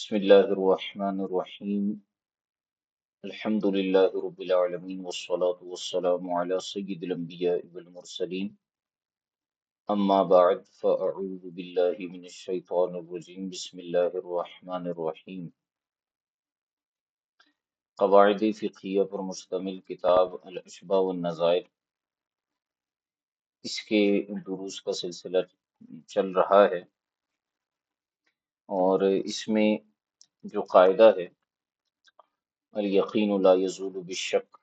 بسم الله الرحمن الرحيم. الحمد لله رب العالمين والصلاة والسلام على سيد الأنبياء والمرسلين. أما بعد فأعوذ بالله من الشيطان الرجيم. بسم الله الرحمن الرحيم. قواعد فقہیہ پر مشتمل کتاب الاشباع والنظائر، اس کے دروس کا سلسلہ چل رہا ہے، اور اس میں جو قاعدہ ہے الیقین لا یزول بالشک،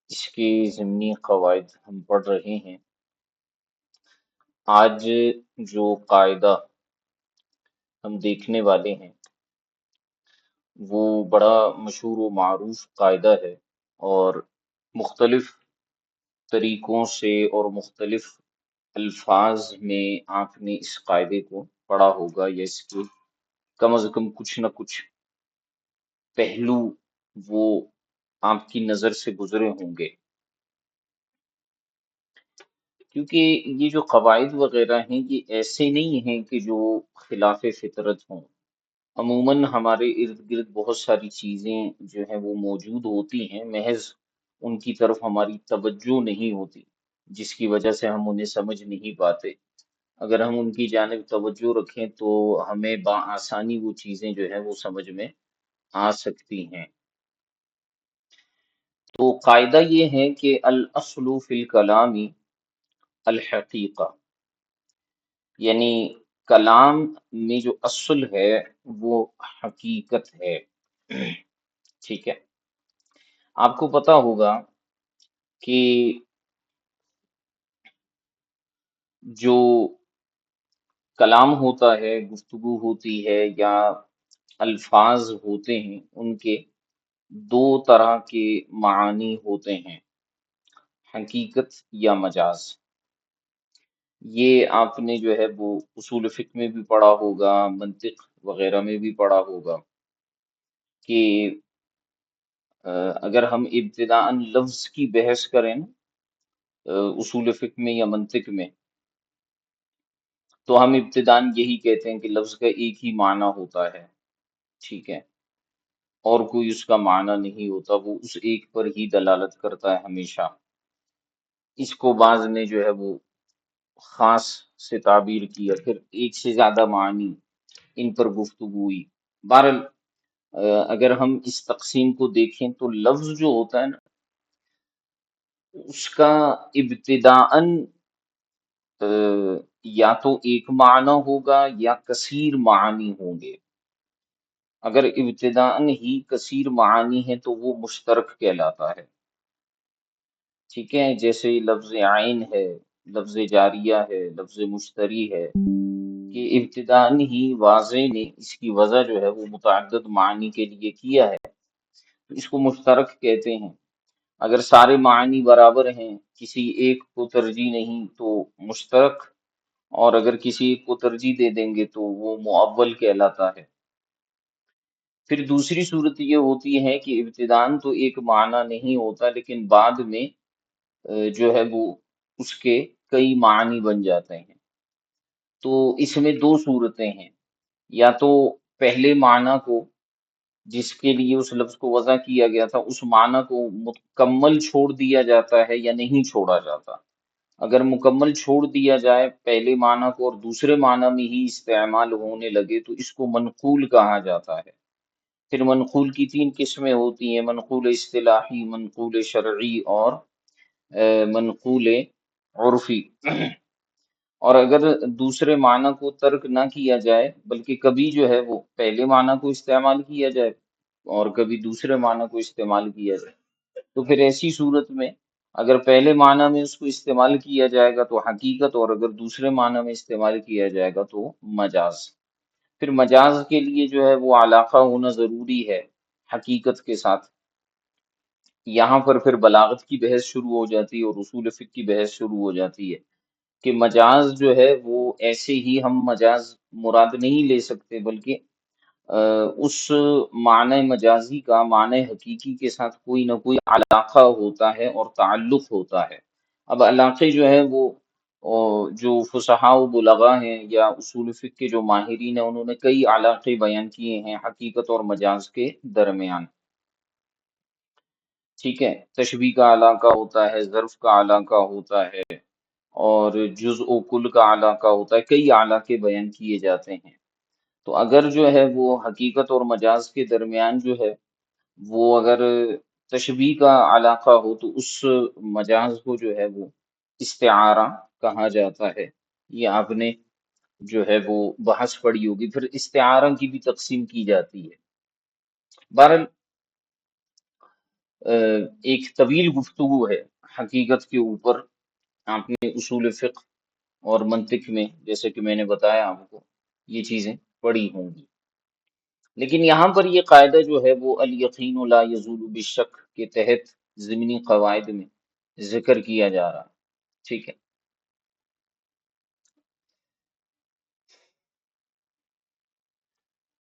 اس کے ضمنی قواعد ہم پڑھ رہے ہیں۔ آج جو قاعدہ ہم دیکھنے والے ہیں وہ بڑا مشہور و معروف قاعدہ ہے، اور مختلف طریقوں سے اور مختلف الفاظ میں آپ نے اس قاعدے کو پڑھا ہوگا، یا اس کے کم از کم کچھ نہ کچھ پہلو وہ آپ کی نظر سے گزرے ہوں گے، کیونکہ یہ جو قواعد وغیرہ ہیں یہ ایسے نہیں ہیں کہ جو خلاف فطرت ہوں۔ عموماً ہمارے ارد گرد بہت ساری چیزیں جو ہیں وہ موجود ہوتی ہیں، محض ان کی طرف ہماری توجہ نہیں ہوتی، جس کی وجہ سے ہم انہیں سمجھ نہیں پاتے۔ اگر ہم ان کی جانب توجہ رکھیں تو ہمیں بآسانی وہ چیزیں جو ہیں وہ سمجھ میں آ سکتی ہیں۔ تو قاعدہ یہ ہے کہ الاصل فی الکلام الحقیقہ، یعنی کلام میں جو اصل ہے وہ حقیقت ہے۔ ٹھیک ہے، آپ کو پتا ہوگا کہ جو کلام ہوتا ہے، گفتگو ہوتی ہے، یا الفاظ ہوتے ہیں، ان کے دو طرح کے معانی ہوتے ہیں، حقیقت یا مجاز۔ یہ آپ نے جو ہے وہ اصول فقہ میں بھی پڑھا ہوگا، منطق وغیرہ میں بھی پڑھا ہوگا کہ اگر ہم ابتداءً لفظ کی بحث کریں اصول فقہ میں یا منطق میں، تو ہم ابتداءً یہی کہتے ہیں کہ لفظ کا ایک ہی معنی ہوتا ہے، ٹھیک ہے، اور کوئی اس کا معنی نہیں ہوتا، وہ اس ایک پر ہی دلالت کرتا ہے ہمیشہ۔ اس کو بعض نے جو ہے وہ خاص سے تعبیر کیا، پھر ایک سے زیادہ معنی ان پر گفتگو ہوئی۔ بہرحال اگر ہم اس تقسیم کو دیکھیں تو لفظ جو ہوتا ہے نا، اس کا ابتداءً یا تو ایک معنی ہوگا یا کثیر معانی ہوں گے۔ اگر ابتداءً ہی کثیر معانی ہے تو وہ مشترک کہلاتا ہے، ٹھیک ہے، جیسے لفظ عین ہے، لفظ جاریہ ہے، لفظ مشتری ہے، کہ ابتداءً ہی واضح نے اس کی وضع جو ہے وہ متعدد معنی کے لیے کیا ہے، تو اس کو مشترک کہتے ہیں۔ اگر سارے معنی برابر ہیں، کسی ایک کو ترجیح نہیں تو مشترک، اور اگر کسی ایک کو ترجیح دے دیں گے تو وہ معول کہلاتا ہے۔ پھر دوسری صورت یہ ہوتی ہے کہ ابتداءً تو ایک معنی نہیں ہوتا، لیکن بعد میں جو ہے وہ اس کے کئی معنی بن جاتے ہیں۔ تو اس میں دو صورتیں ہیں، یا تو پہلے معنی کو جس کے لیے اس لفظ کو وضع کیا گیا تھا، اس معنی کو مکمل چھوڑ دیا جاتا ہے یا نہیں چھوڑا جاتا۔ اگر مکمل چھوڑ دیا جائے پہلے معنی کو اور دوسرے معنی میں ہی استعمال ہونے لگے تو اس کو منقول کہا جاتا ہے۔ پھر منقول کی تین قسمیں ہوتی ہیں، منقول اصطلاحی، منقول شرعی، اور منقول عرفی۔ اور اگر دوسرے معنی کو ترک نہ کیا جائے بلکہ کبھی جو ہے وہ پہلے معنی کو استعمال کیا جائے اور کبھی دوسرے معنی کو استعمال کیا جائے، تو پھر ایسی صورت میں اگر پہلے معنی میں اس کو استعمال کیا جائے گا تو حقیقت، اور اگر دوسرے معنی میں استعمال کیا جائے گا تو مجاز۔ پھر مجاز کے لیے جو ہے وہ علاقہ ہونا ضروری ہے حقیقت کے ساتھ۔ یہاں پر پھر بلاغت کی بحث شروع ہو جاتی ہے اور اصول فقہ کی بحث شروع ہو جاتی ہے کہ مجاز جو ہے وہ ایسے ہی ہم مجاز مراد نہیں لے سکتے، بلکہ اس معنی مجازی کا معنی حقیقی کے ساتھ کوئی نہ کوئی علاقہ ہوتا ہے اور تعلق ہوتا ہے۔ اب علاقے جو ہے وہ اور جو فصحاء و بلغاء ہیں یا اصول فقہ کے جو ماہرین ہیں، انہوں نے کئی علاقے بیان کیے ہیں حقیقت اور مجاز کے درمیان. ٹھیک ہے، تشبیہ کا علاقہ ہوتا ہے، ظرف کا علاقہ ہوتا ہے، اور جزء و کل کا علاقہ ہوتا ہے، کئی علاقے بیان کیے جاتے ہیں. تو اگر جو ہے وہ حقیقت اور مجاز کے درمیان جو ہے وہ اگر تشبیہ کا علاقہ ہو تو اس مجاز کو جو ہے وہ استعارہ کہا جاتا ہے. یہ آپ نے جو ہے وہ بحث پڑھی ہوگی. پھر استعارہ کی بھی تقسیم کی جاتی ہے. بہرحال ایک طویل گفتگو ہے حقیقت کے اوپر. آپ نے اصول فقہ اور منطق میں جیسے کہ میں نے بتایا آپ کو یہ چیزیں پڑھی ہوں گی. لیکن یہاں پر یہ قاعدہ جو ہے وہ الیقین لا یزول بالشک کے تحت ضمنی قواعد میں ذکر کیا جا رہا ہے. ٹھیک ہے،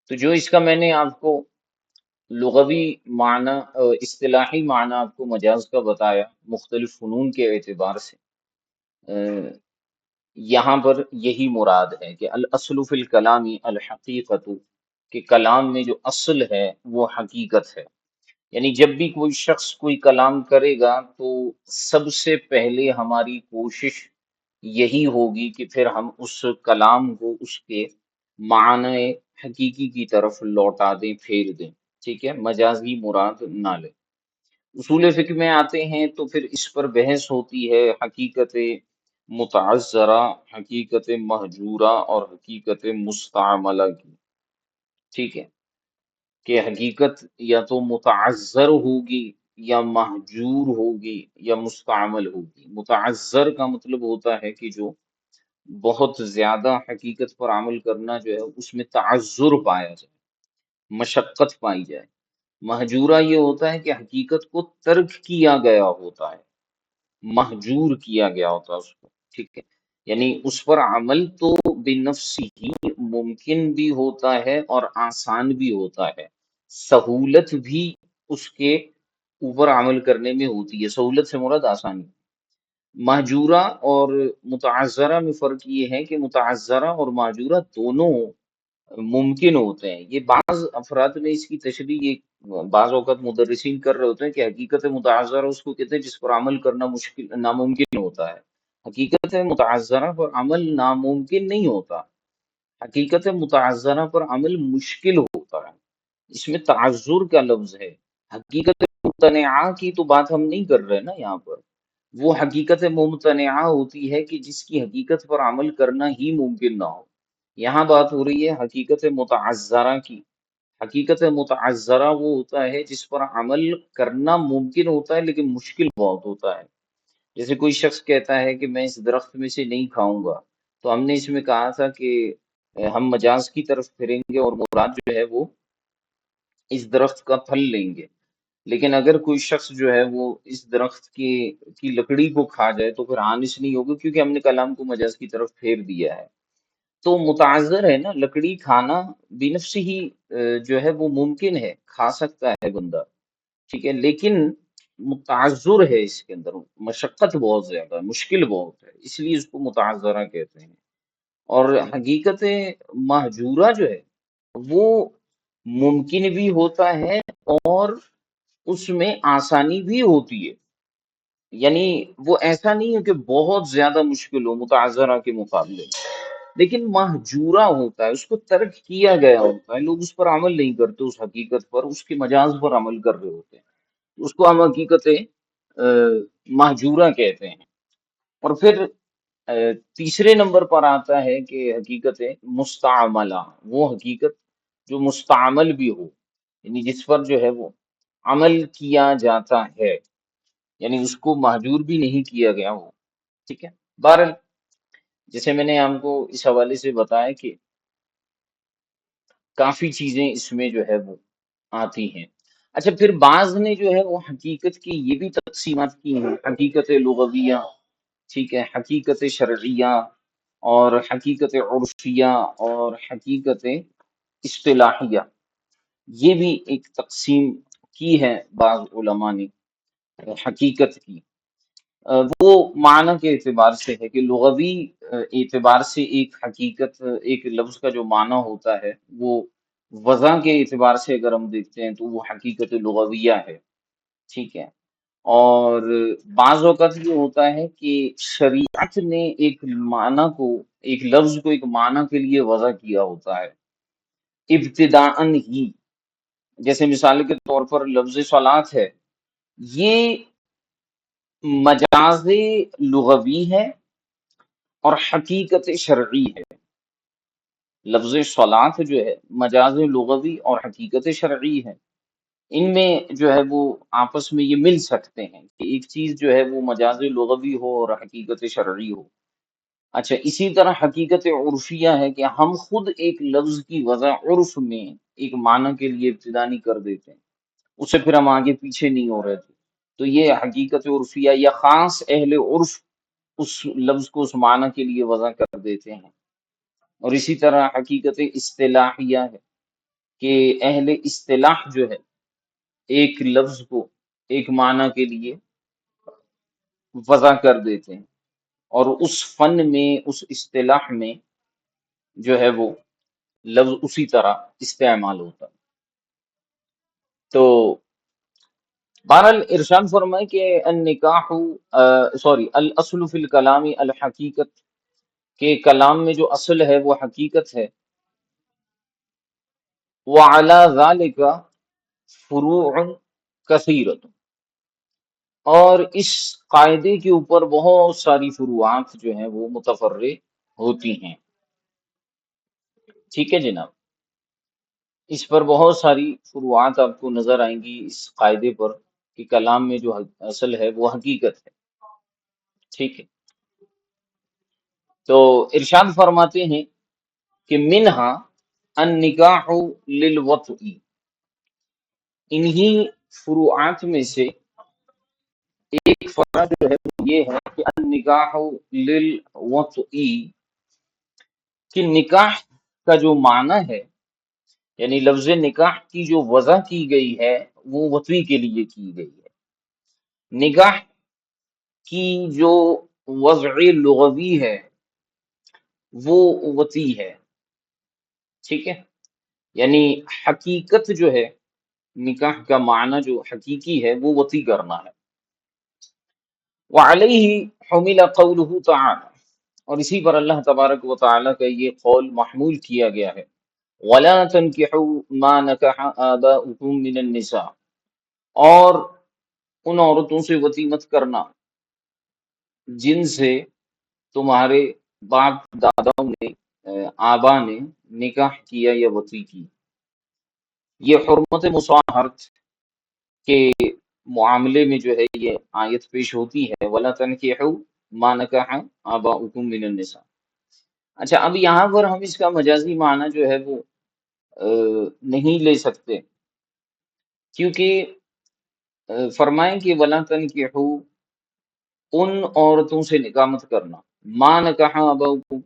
تو جو اس کا میں نے آپ کو لغوی معنی اصطلاحی معنی آپ کو مجاز کا بتایا مختلف فنون کے اعتبار سے، یہاں پر یہی مراد ہے کہ الاصل فی الکلام الحقیقت، کہ کلام میں جو اصل ہے وہ حقیقت ہے. یعنی جب بھی کوئی شخص کوئی کلام کرے گا تو سب سے پہلے ہماری کوشش یہی ہوگی کہ پھر ہم اس کلام کو اس کے معنی حقیقی کی طرف لوٹا دیں، پھیر دیں. ٹھیک ہے، مجازی مراد نہ لیں. اصول فقہ میں آتے ہیں تو پھر اس پر بحث ہوتی ہے حقیقت متعذرہ، حقیقت مہجورہ اور حقیقت مستعملہ کی. ٹھیک ہے، کہ حقیقت یا تو متعذر ہوگی یا مہجور ہوگی یا مستعمل ہوگی. متعذر کا مطلب ہوتا ہے کہ جو بہت زیادہ حقیقت پر عمل کرنا جو ہے اس میں تعذر پایا جائے، مشقت پائی جائے. مہجورہ یہ ہوتا ہے کہ حقیقت کو ترک کیا گیا ہوتا ہے، مہجور کیا گیا ہوتا ہے اس کو. ٹھیک ہے، یعنی اس پر عمل تو بنفس ہی ممکن بھی ہوتا ہے اور آسان بھی ہوتا ہے. سہولت بھی اس کے اوپر عمل کرنے میں ہوتی ہے. سہولت سے مراد آسانی. مہجورہ اور متعذرہ میں فرق یہ ہے کہ متعذرہ اور مہجورہ دونوں ممکن ہوتے ہیں. یہ بعض افراد نے اس کی تشریح بعض اوقات مدرسین کر رہے ہوتے ہیں کہ حقیقت متعذرہ اس کو کہتے ہیں جس پر عمل کرنا مشکل ناممکن ہوتا ہے. حقیقت متعذرہ پر عمل ناممکن نہیں ہوتا، حقیقت متعذرہ پر عمل مشکل ہوتا ہے. اس میں تعذر کا لفظ ہے. حقیقت ممتنعہ کی تو بات ہم نہیں کر رہے نا یہاں پر. وہ حقیقت ممتنعہ ہوتی ہے کہ جس کی حقیقت پر عمل کرنا ہی ممکن نہ ہو. یہاں بات ہو رہی ہے حقیقت متعذرہ کی. حقیقت متعذرہ وہ ہوتا ہے جس پر عمل کرنا ممکن ہوتا ہے لیکن مشکل بہت ہوتا ہے. جیسے کوئی شخص کہتا ہے کہ میں اس درخت میں سے نہیں کھاؤں گا، تو ہم نے اس میں کہا تھا کہ ہم مجاز کی طرف پھریں گے اور مراد جو ہے وہ اس درخت کا پھل لیں گے. لیکن اگر کوئی شخص جو ہے وہ اس درخت کی لکڑی کو کھا جائے تو پھر آنش نہیں ہوگا، کیونکہ ہم نے کلام کو مجاز کی طرف پھیر دیا ہے. تو متعذر ہے نا، لکڑی کھانا بنفس ہی جو ہے وہ ممکن ہے، کھا سکتا ہے بندہ. ٹھیک ہے، لیکن متعذر ہے، اس کے اندر مشقت بہت زیادہ ہے، مشکل بہت ہے، اس لیے اس کو متعذرہ کہتے ہیں. اور حقیقت مہجورہ جو ہے وہ ممکن بھی ہوتا ہے اور اس میں آسانی بھی ہوتی ہے. یعنی وہ ایسا نہیں ہے کہ بہت زیادہ مشکل ہو متعذرہ کے مقابلے میں، لیکن مہجورہ ہوتا ہے، اس کو ترک کیا گیا ہوتا ہے. لوگ اس پر عمل نہیں کرتے، اس حقیقت پر، اس کے مجاز پر عمل کر رہے ہوتے ہیں. اس کو ہم حقیقت مہجورہ کہتے ہیں. اور پھر تیسرے نمبر پر آتا ہے کہ حقیقت مستعملہ، وہ حقیقت جو مستعمل بھی ہو، یعنی جس پر جو ہے وہ عمل کیا جاتا ہے، یعنی اس کو مہجور بھی نہیں کیا گیا ہو. ٹھیک ہے. بہرحال جیسے میں نے آپ کو اس حوالے سے بتایا کہ کافی چیزیں اس میں جو ہے وہ آتی ہیں. اچھا، پھر بعض نے جو ہے وہ حقیقت کی یہ بھی تقسیمات کی ہیں، حقیقت لغویہ، ٹھیک ہے، حقیقت شرعیہ اور حقیقت عرفیہ اور حقیقت اصطلاحیہ. یہ بھی ایک تقسیم کی ہے بعض علماء نے حقیقت کی. وہ معنی کے اعتبار سے ہے کہ لغوی اعتبار سے ایک حقیقت، ایک لفظ کا جو معنی ہوتا ہے وہ وضع کے اعتبار سے اگر ہم دیکھتے ہیں تو وہ حقیقت لغویہ ہے، ٹھیک ہے۔ اور بعض اوقات یہ ہوتا ہے کہ شریعت نے ایک معنی کو، ایک لفظ کو ایک معنی کے لیے وضع کیا ہوتا ہے ابتداءً ہی، جیسے مثال کے طور پر لفظ صلاۃ ہے، یہ مجاز لغوی ہے اور حقیقت شرعی ہے۔ لفظ صلاۃ جو ہے مجاز لغوی اور حقیقت شرعی ہے، ان میں جو ہے وہ آپس میں یہ مل سکتے ہیں کہ ایک چیز جو ہے وہ مجاز لغوی ہو اور حقیقت شرعی ہو۔ اچھا، اسی طرح حقیقت عرفیہ ہے کہ ہم خود ایک لفظ کی وضع عرف میں ایک معنی کے لیے ابتدا نہیں کر دیتے ہیں، اس سے پھر ہم آگے پیچھے نہیں ہو رہے تھے، تو یہ حقیقت عرفیہ یا خاص اہل عرف اس لفظ کو اس معنی کے لیے وضع کر دیتے ہیں۔ اور اسی طرح حقیقت اصطلاحیہ ہے کہ اہل اصطلاح جو ہے ایک لفظ کو ایک معنی کے لیے وضع کر دیتے ہیں، اور اس فن میں، اس اصطلاح میں جو ہے وہ لفظ اسی طرح استعمال ہوتا ہے۔ تو بہرحال ارشاد فرمائے کہ النکاح الاصل فی الکلام الحقیقت، کہ کلام میں جو اصل ہے وہ حقیقت ہے، وعلی ذالک فروع کثیرۃ، اور اس قاعدے کے اوپر بہت ساری فروعات جو ہیں وہ متفرع ہوتی ہیں، ٹھیک ہے جناب۔ اس پر بہت ساری فروعات آپ کو نظر آئیں گی اس قاعدے پر کہ کلام میں جو اصل ہے وہ حقیقت ہے، ٹھیک ہے۔ تو ارشاد فرماتے ہیں کہ منہا النکاح للوطئی، انہی فروعات میں سے ایک فرع جو ہے وہ یہ ہے کہ النکاح للوطئی، کہ نکاح کا جو معنی ہے، یعنی لفظ نکاح کی جو وضع کی گئی ہے وہ وطئی کے لیے کی گئی ہے۔ نکاح کی جو وضع لغوی ہے وہ وطئی ہے، ٹھیک ہے۔ یعنی حقیقت جو ہے، نکاح کا معنی جو حقیقی ہے وہ وطئی کرنا ہے۔ وعلیہ حمل قولہ تعالی، اور اسی پر اللہ تبارک و تعالی کا یہ قول محمول کیا گیا ہے، وَلَا تَنْكِحُوا مَا نَكَحَ آبَاؤُكُم مِّنَ النِّسَاءِ، اور ان عورتوں سے وطئی مت کرنا جن سے تمہارے باپ داداؤں نے، آبا نے نکاح کیا یا وطئی کی۔ یہ حرمت مصاہرت کے معاملے میں جو ہے یہ آیت پیش ہوتی ہے، وَلَا تَنْكِحُوا مَا نَكَحَ آبَاؤُكُم مِّنَ النِّسَاءِ۔ اچھا، اب یہاں پر ہم اس کا مجازی معنی جو ہے وہ نہیں لے سکتے، کیونکہ فرمائیں کہ وَلَا تَنْكِحُوا، ان عورتوں سے نکاح مت کرنا، مَا نَكَحَ آبَاؤُكُم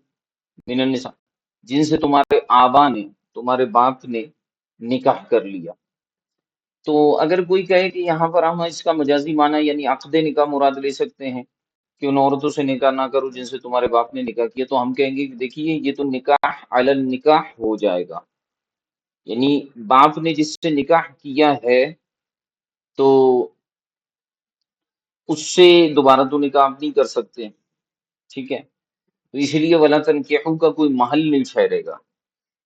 من النساء، جن سے تمہارے آبا نے، تمہارے باپ نے نکاح کر لیا۔ تو اگر کوئی کہے کہ یہاں پر ہم اس کا مجازی معنی یعنی عقد نکاح مراد لے سکتے ہیں کہ ان عورتوں سے نکاح نہ کرو جن سے تمہارے باپ نے نکاح کیا، تو ہم کہیں گے کہ دیکھیے یہ تو نکاح علی النکاح ہو جائے گا، یعنی باپ نے جس سے نکاح کیا ہے تو اس سے دوبارہ تو نکاح آپ نہیں کر سکتے، ٹھیک ہے۔ تو اس لیے ولا تنکحوا کا کوئی محل نہیں ٹھہرے گا،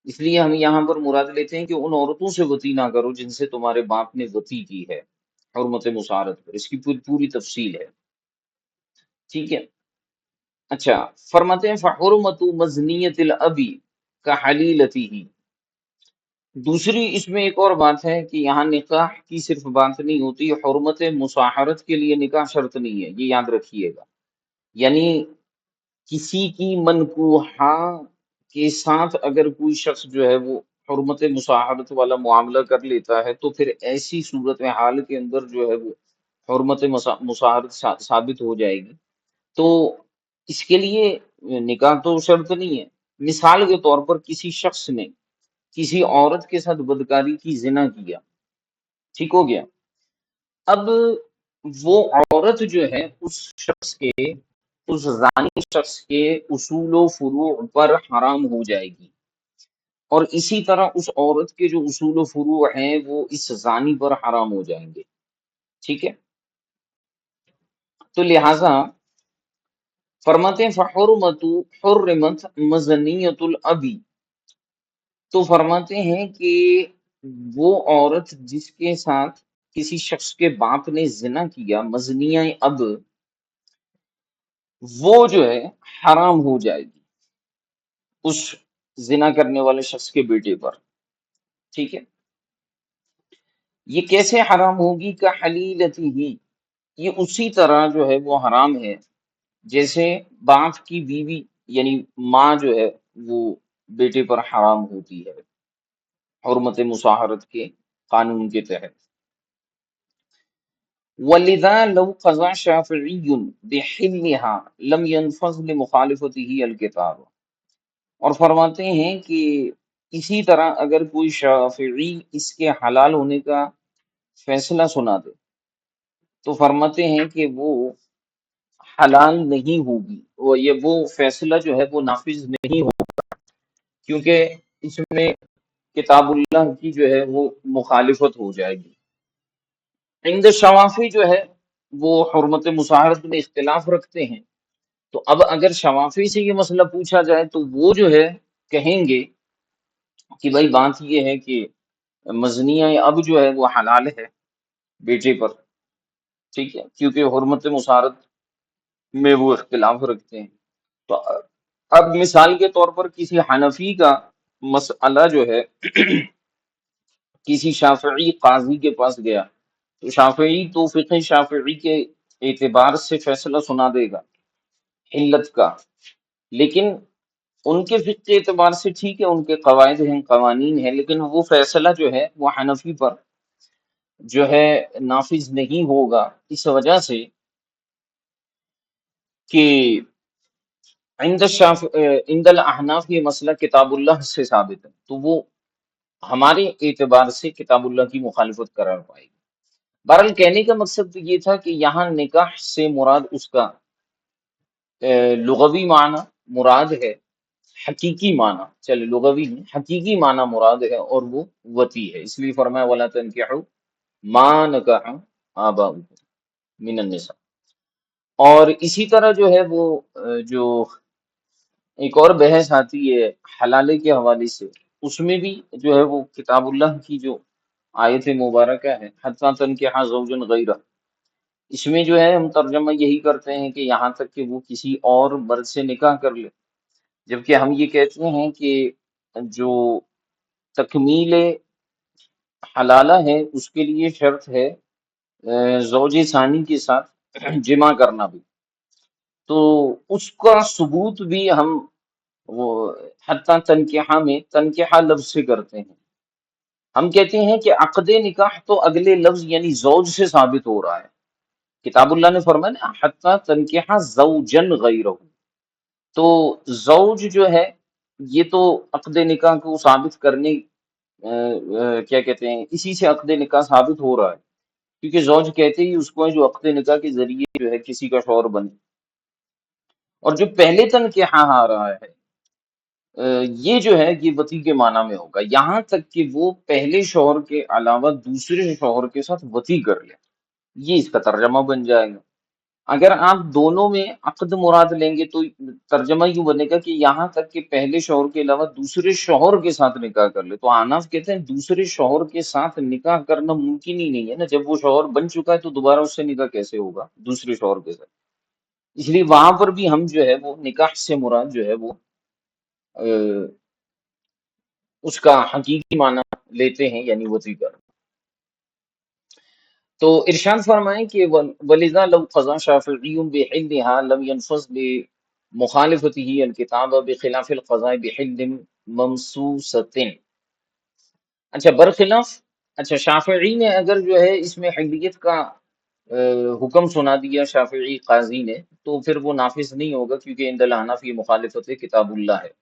اس لیے ہم یہاں پر مراد لیتے ہیں کہ ان عورتوں سے وطئی نہ کرو جن سے تمہارے باپ نے وطئی کی ہے، حرمت مسارت پر، اس کی پوری تفصیل ہے، ٹھیک ہے۔ اچھا، فرماتے ہیں فحرمت مزنیت الابی کحلیلتہ، دوسری اس میں ایک اور بات ہے کہ یہاں نکاح کی صرف بات نہیں ہوتی، حرمت مصاہرت کے لیے نکاح شرط نہیں ہے، یہ یاد رکھیے گا۔ یعنی کسی کی منکوحہ کے ساتھ اگر کوئی شخص جو ہے وہ حرمت مصاہرت والا معاملہ کر لیتا ہے تو پھر ایسی صورت حال کے اندر جو ہے وہ حرمت مصاہرت ثابت ہو جائے گی، تو اس کے لیے نکاح تو شرط نہیں ہے۔ مثال کے طور پر کسی شخص نے کسی عورت کے ساتھ بدکاری کی، زنا کیا، ٹھیک ہو گیا، اب وہ عورت جو ہے اس زانی شخص کے اصول و فروع پر حرام ہو جائے گی، اور اسی طرح اس عورت کے جو اصول و فروع ہیں وہ اس زانی پر حرام ہو جائیں گے، ٹھیک ہے؟ تو لہٰذا فرماتے ہیں فحرمت حرمت مزنیت الابی، تو فرماتے ہیں کہ وہ عورت جس کے ساتھ کسی شخص کے باپ نے زنا کیا، مزنیہ اب، وہ جو ہے حرام ہو جائے گی اس زنا کرنے والے شخص کے بیٹے پر، ٹھیک ہے؟ یہ کیسے حرام ہوگی؟ کا حلیلتی ہی، یہ اسی طرح جو ہے وہ حرام ہے جیسے باپ کی بیوی یعنی ماں جو ہے وہ بیٹے پر حرام ہوتی ہے حرمت مصاہرت کے قانون کے تحت۔ وَلِذَا لَوْ قَضَى شَافِعِيٌّ بِحِلِّهَا لَمْ يَنْفَذْ لِمُخَالِفَتِهِ الْكِتَابَ، اور فرماتے ہیں کہ اسی طرح اگر کوئی شافعی اس کے حلال ہونے کا فیصلہ سنا دے تو فرماتے ہیں کہ وہ حلال نہیں ہوگی، وہ فیصلہ جو ہے وہ نافذ نہیں ہوگا، کیونکہ اس میں کتاب اللہ کی جو ہے وہ مخالفت ہو جائے گی۔ عند شوافی جو ہے وہ حرمت مصاہرت میں اختلاف رکھتے ہیں، تو اب اگر شوافی سے یہ مسئلہ پوچھا جائے تو وہ جو ہے کہیں گے کہ بھائی بات یہ ہے کہ مزنیہ اب جو ہے وہ حلال ہے بیٹے پر، ٹھیک ہے، کیونکہ حرمت مصاہرت میں وہ اختلاف رکھتے ہیں۔ تو اب مثال کے طور پر کسی حنفی کا مسئلہ جو ہے کسی شافعی قاضی کے پاس گیا تو شافعی تو فقہ شافعی کے اعتبار سے فیصلہ سنا دے گا علت کا، لیکن ان کے فقہ کے اعتبار سے ٹھیک ہے، ان کے قواعد ہیں، قوانین ہیں، لیکن وہ فیصلہ جو ہے وہ حنفی پر جو ہے نافذ نہیں ہوگا، اس وجہ سے کہ عند الاحناف یہ مسئلہ کتاب اللہ سے ثابت ہے، تو وہ ہمارے اعتبار سے کتاب اللہ کی مخالفت قرار پائے گی۔ بہرحال کہنے کا مقصد تو یہ تھا کہ یہاں نکاح سے مراد اس کا لغوی معنی مراد ہے، حقیقی معنی، چلے لغوی نہیں، حقیقی معنی مراد ہے، اور وہ وطی ہے، اس لیے فرمایا وَلَا تَنْكِحُوا مَا نَكَحَ آبَاؤُكُم مِّنَ النِّسَاءِ۔ اور اسی طرح جو ہے وہ جو ایک اور بحث آتی ہے حلالے کے حوالے سے، اس میں بھی جو ہے وہ کتاب اللہ کی جو آیت مبارکہ ہے حتیٰ تنکحا زوجا غیرہ، اس میں جو ہے ہم ترجمہ یہی کرتے ہیں کہ یہاں تک کہ وہ کسی اور مرد سے نکاح کر لے، جبکہ ہم یہ کہتے ہیں کہ جو تکمیل حلالہ ہے اس کے لیے شرط ہے زوج ثانی کے ساتھ جمع کرنا بھی، تو اس کا ثبوت بھی ہم وہ حتیٰ تنکحہ میں تنکحہ لفظ سے کرتے ہیں۔ ہم کہتے ہیں کہ عقد نکاح تو اگلے لفظ یعنی زوج سے ثابت ہو رہا ہے، کتاب اللہ نے فرمایا نا حتیٰ تنکحہ زوجن غیرہ، تو زوج جو ہے یہ تو عقد نکاح کو ثابت کرنے کیا کہتے ہیں اسی سے عقد نکاح ثابت ہو رہا ہے، کیونکہ زوج کہتے ہی اس کو ہے جو عقد نکاح کے ذریعے جو ہے کسی کا شوہر بنے، اور جو پہلے تنکحہ آ رہا ہے یہ جو ہے یہ وطی کے معنی میں ہوگا، یہاں تک کہ وہ پہلے شوہر کے علاوہ دوسرے شوہر کے ساتھ وطی کر لے، یہ اس کا ترجمہ بن جائے گا۔ اگر آپ دونوں میں عقد مراد لیں گے تو ترجمہ یوں بنے گا کہ یہاں تک کہ پہلے شوہر کے علاوہ دوسرے شوہر کے ساتھ نکاح کر لے، تو احناف کہتے ہیں دوسرے شوہر کے ساتھ نکاح کرنا ممکن ہی نہیں ہے نا، جب وہ شوہر بن چکا ہے تو دوبارہ اس سے نکاح کیسے ہوگا دوسرے شوہر کے ساتھ، اس لیے وہاں پر بھی ہم جو ہے وہ نکاح سے مراد جو ہے وہ اس کا حقیقی معنی لیتے ہیں یعنی وطی کا۔ تو ارشاد فرمائیں کہ وَلِذَا لَوْ قَضَى شَافِعِيٌّ بِحِلِّهَا لَمْ يَنْفَذْ لِمُخَالِفَتِهِ الْكِتَابَ بِخِلَافِ الْقَضَاءِ بِحِلٍّ مَمْسُوسَةٍ۔ اچھا برخلاف، اچھا شافعی نے اگر جو ہے اس میں حلیت کا حکم سنا دیا شافعی قاضی نے تو پھر وہ نافذ نہیں ہوگا، کیونکہ عند الاحناف یہ مخالفت کتاب اللہ ہے،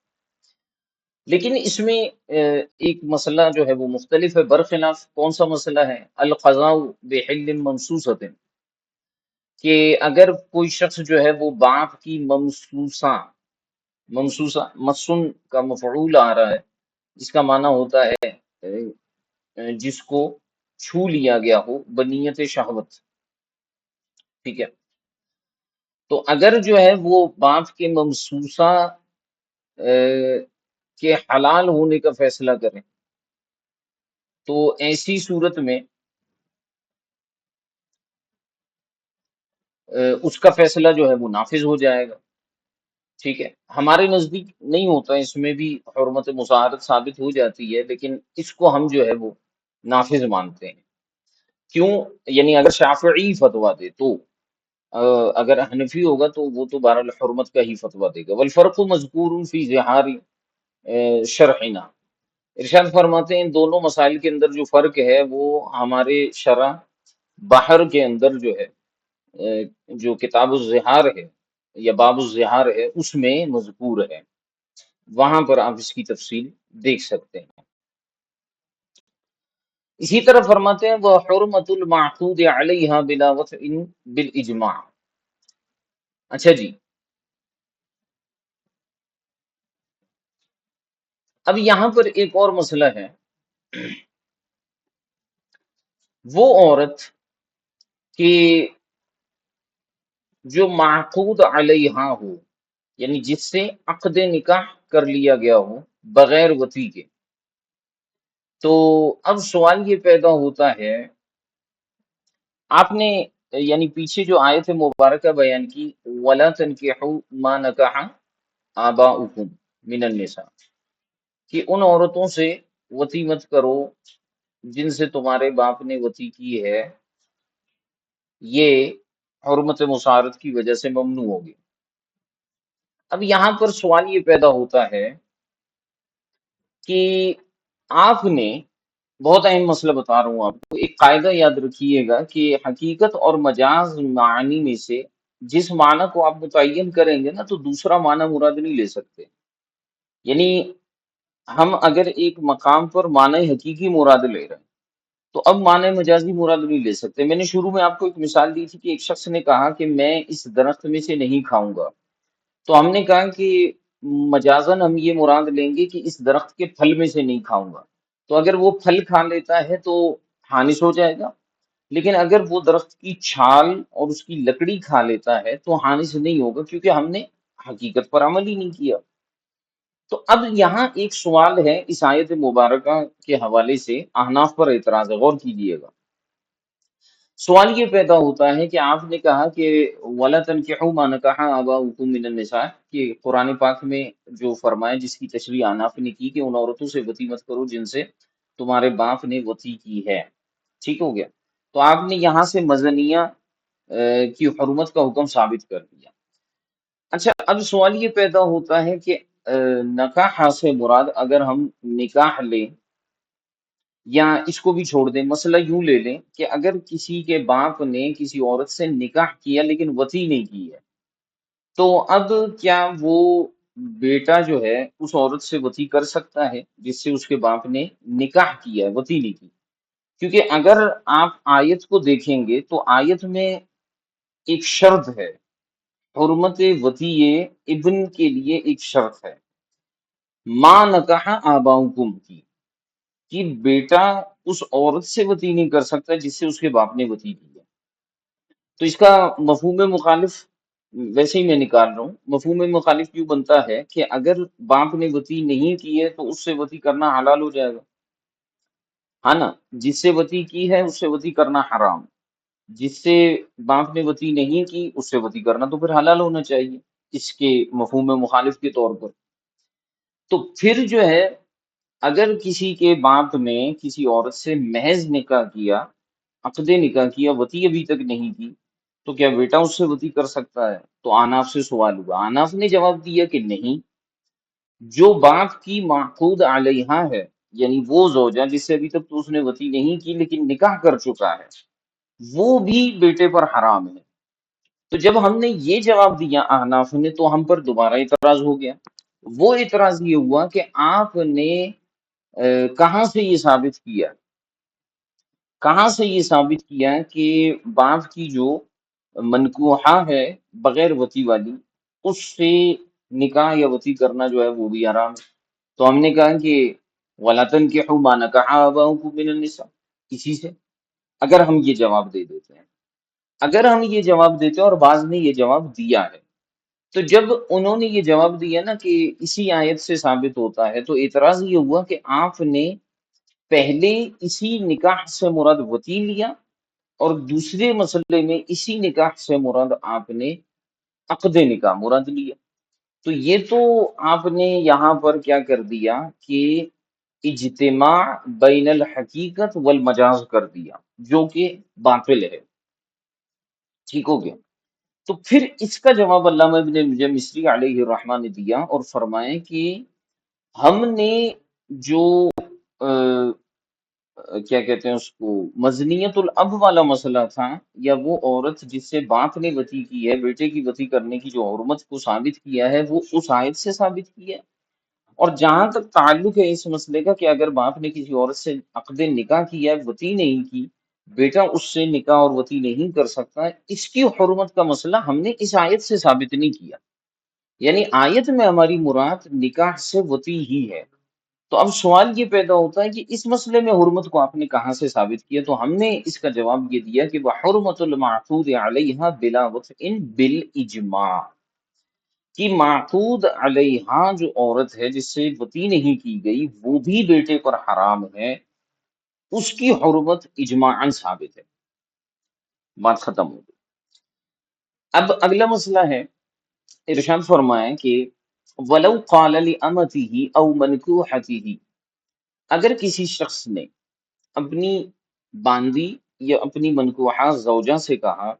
لیکن اس میں ایک مسئلہ جو ہے وہ مختلف ہے برخلاف، کون سا مسئلہ ہے؟ القضاء بحل منصوصۃ، کہ اگر کوئی شخص جو ہے وہ باپ کی ممسوسہ مسن کا مفعول آ رہا ہے، جس کا معنی ہوتا ہے جس کو چھو لیا گیا ہو بنیت شہوت، ٹھیک ہے، تو اگر جو ہے وہ باپ کے ممسوسہ کے حلال ہونے کا فیصلہ کریں تو ایسی صورت میں اس کا فیصلہ جو ہے وہ نافذ ہو جائے گا، ٹھیک ہے۔ ہمارے نزدیک نہیں ہوتا، اس میں بھی حرمت مساعرت ثابت ہو جاتی ہے، لیکن اس کو ہم جو ہے وہ نافذ مانتے ہیں۔ کیوں؟ یعنی اگر شافعی فتویٰ دے تو اگر حنفی ہوگا تو وہ تو بہرحال حرمت کا ہی فتویٰ دے گا۔ والفرق مذکور فی ظہار شرعنا، ارشاد فرماتے ہیں ان دونوں مسائل کے اندر جو فرق ہے وہ ہمارے شرع بحر کے اندر جو ہے جو کتاب الظہار ہے یا باب الظہار ہے اس میں مذکور ہے، وہاں پر آپ اس کی تفصیل دیکھ سکتے ہیں۔ اسی طرح فرماتے ہیں وہ حرمت المعقود علیہا بلا وطء بالاجماع۔ اچھا جی، اب یہاں پر ایک اور مسئلہ ہے، وہ عورت کہ جو معقود علیہا ہو، یعنی جس سے عقد نکاح کر لیا گیا ہو بغیر وطی کے، تو اب سوال یہ پیدا ہوتا ہے، آپ نے یعنی پیچھے جو آیت مبارکہ بیان کی وَلَا تَنْكِحُوا مَا نَكَحَ آبَاؤُكُمْ مِنَ النِّسَاءِ، کہ ان عورتوں سے وطی مت کرو جن سے تمہارے باپ نے وطی کی ہے، یہ حرمت مسارت کی وجہ سے ممنوع ہوگی۔ اب یہاں پر سوال یہ پیدا ہوتا ہے کہ آپ نے، بہت اہم مسئلہ بتا رہا ہوں آپ کو، ایک قاعدہ یاد رکھیے گا کہ حقیقت اور مجاز معنی میں سے جس معنی کو آپ متعین کریں گے نا تو دوسرا معنی مراد نہیں لے سکتے۔ یعنی ہم اگر ایک مقام پر معنی حقیقی مراد لے رہے ہیں تو اب معنی مجازی مراد نہیں لے سکتے۔ میں نے شروع میں آپ کو ایک مثال دی تھی کہ ایک شخص نے کہا کہ میں اس درخت میں سے نہیں کھاؤں گا، تو ہم نے کہا کہ مجازن ہم یہ مراد لیں گے کہ اس درخت کے پھل میں سے نہیں کھاؤں گا، تو اگر وہ پھل کھا لیتا ہے تو حانث ہو جائے گا، لیکن اگر وہ درخت کی چھال اور اس کی لکڑی کھا لیتا ہے تو حانث نہیں ہوگا، کیونکہ ہم نے حقیقت پر عمل ہی نہیں کیا۔ تو اب یہاں ایک سوال ہے اس آیت مبارکہ کے حوالے سے، احناف پر اعتراض ہے، غور کیجیے گا۔ سوال یہ پیدا ہوتا ہے کہ آپ نے کہا کہ وَلَا تَنْكِحُوا مَا نَكَحَ آبَاؤُكُم مِّنَ النِّسَاءِ، کہ قرآن پاک میں جو فرمایا جس کی تشریح احناف نے کی کہ ان عورتوں سے وطی مت کرو جن سے تمہارے باپ نے وطی کی ہے، ٹھیک ہو گیا، تو آپ نے یہاں سے مزنیہ کی حرمت کا حکم ثابت کر دیا۔ اچھا، اب سوال یہ پیدا ہوتا ہے کہ نکاح سے مراد اگر ہم نکاح لیں یا اس کو بھی چھوڑ دیں، مسئلہ یوں لے لیں کہ اگر کسی کے باپ نے کسی عورت سے نکاح کیا لیکن وطی نہیں کی ہے، تو اب کیا وہ بیٹا جو ہے اس عورت سے وطی کر سکتا ہے جس سے اس کے باپ نے نکاح کیا ہے، وطی نہیں کی؟ کیونکہ اگر آپ آیت کو دیکھیں گے تو آیت میں ایک شرط ہے، حرمت وطی ابن کے لیے ایک شرط ہے، ماں نکاح آباؤکم کی، کہ بیٹا اس عورت سے وطی نہیں کر سکتا جس سے اس کے باپ نے وطی کی ہے۔ تو اس کا مفہوم مخالف ویسے ہی میں نکال رہا ہوں، مفہوم مخالف کیوں بنتا ہے کہ اگر باپ نے وطی نہیں کی ہے تو اس سے وطی کرنا حلال ہو جائے گا، ہاں نا، جس سے وطی کی ہے اس سے وطی کرنا حرام، جس سے باپ نے وطی نہیں کی اس سے وطی کرنا تو پھر حلال ہونا چاہیے اس کے مفہوم مخالف کے طور پر۔ تو پھر جو ہے اگر کسی کے باپ نے کسی عورت سے محض نکاح کیا، عقد نکاح کیا، وطی ابھی تک نہیں کی، تو کیا بیٹا اس سے وطی کر سکتا ہے؟ تو آناف سے سوال ہوا، آناف نے جواب دیا کہ نہیں، جو باپ کی معقود علیہا ہے، یعنی وہ زوجہ جس سے ابھی تک تو اس نے وطی نہیں کی لیکن نکاح کر چکا ہے، وہ بھی بیٹے پر حرام ہے۔ تو جب ہم نے یہ جواب دیا احناف نے تو ہم پر دوبارہ اعتراض ہو گیا۔ وہ اعتراض یہ ہوا کہ آپ نے کہاں سے یہ ثابت کیا، کہاں سے یہ ثابت کیا کہ باپ کی جو منکوحہ ہے بغیر وطی والی، اس سے نکاح یا وطی کرنا جو ہے وہ بھی حرام ہے۔ تو ہم نے کہا کہ وَلَا تَنْكِحُوا مَا نَكَحَ آبَاؤُكُم مِّنَ النِّسَاء، اسی سے اگر ہم یہ جواب دے دیتے ہیں، اگر ہم یہ جواب دیتے ہیں اور بعض نے یہ جواب دیا ہے، تو جب انہوں نے یہ جواب دیا نا کہ اسی آیت سے ثابت ہوتا ہے، تو اعتراض یہ ہوا کہ آپ نے پہلے اسی نکاح سے مراد وطی لیا، اور دوسرے مسئلے میں اسی نکاح سے مراد آپ نے عقد نکاح مراد لیا۔ تو یہ تو آپ نے یہاں پر کیا کر دیا کہ اجتماع بین الحقیقت والمجاز کر دیا، جو کہ باطل ہے، ٹھیک ہو گیا۔ تو پھر اس کا جواب علامہ ابن مصری علیہ الرحمہ نے دیا اور فرمائے کہ ہم نے جو کیا کہتے ہیں اس کو مزنیت الاب والا مسئلہ تھا، یا وہ عورت جس سے باپ نے وطی کی ہے، بیٹے کی وطی کرنے کی جو حرمت کو ثابت کیا ہے، وہ اس آیت سے ثابت کیا ہے۔ اور جہاں تک تعلق ہے اس مسئلے کا کہ اگر باپ نے کسی عورت سے عقد نکاح کیا ہے، وطی نہیں کی، بیٹا اس سے نکاح اور وطی نہیں کر سکتا، اس کی حرمت کا مسئلہ ہم نے اس آیت سے ثابت نہیں کیا۔ یعنی آیت میں ہماری مراد نکاح سے وطی ہی ہے۔ تو اب سوال یہ پیدا ہوتا ہے کہ اس مسئلے میں حرمت کو آپ نے کہاں سے ثابت کیا؟ تو ہم نے اس کا جواب یہ دیا کہ وَحُرْمَةُ الْمَعْقُودِ عَلَيْهَا بِلَا وَطْءٍ بِالْإِجْمَاعِ، کہ معقود علیہا جو عورت ہے جس سے وطی نہیں کی گئی، وہ بھی بیٹے پر حرام ہے، اس کی حرمت اجماعاً ثابت ہے۔ بات ختم ہو گئی۔ اب اگلا مسئلہ ہے، ارشاد فرمائیں کہ وَلَوْ قَالَ لِأَمَتِهِ أَوْ مَنْكُوحَتِهِ، اگر کسی شخص نے اپنی باندی یا اپنی منکوحہ زوجہ سے کہا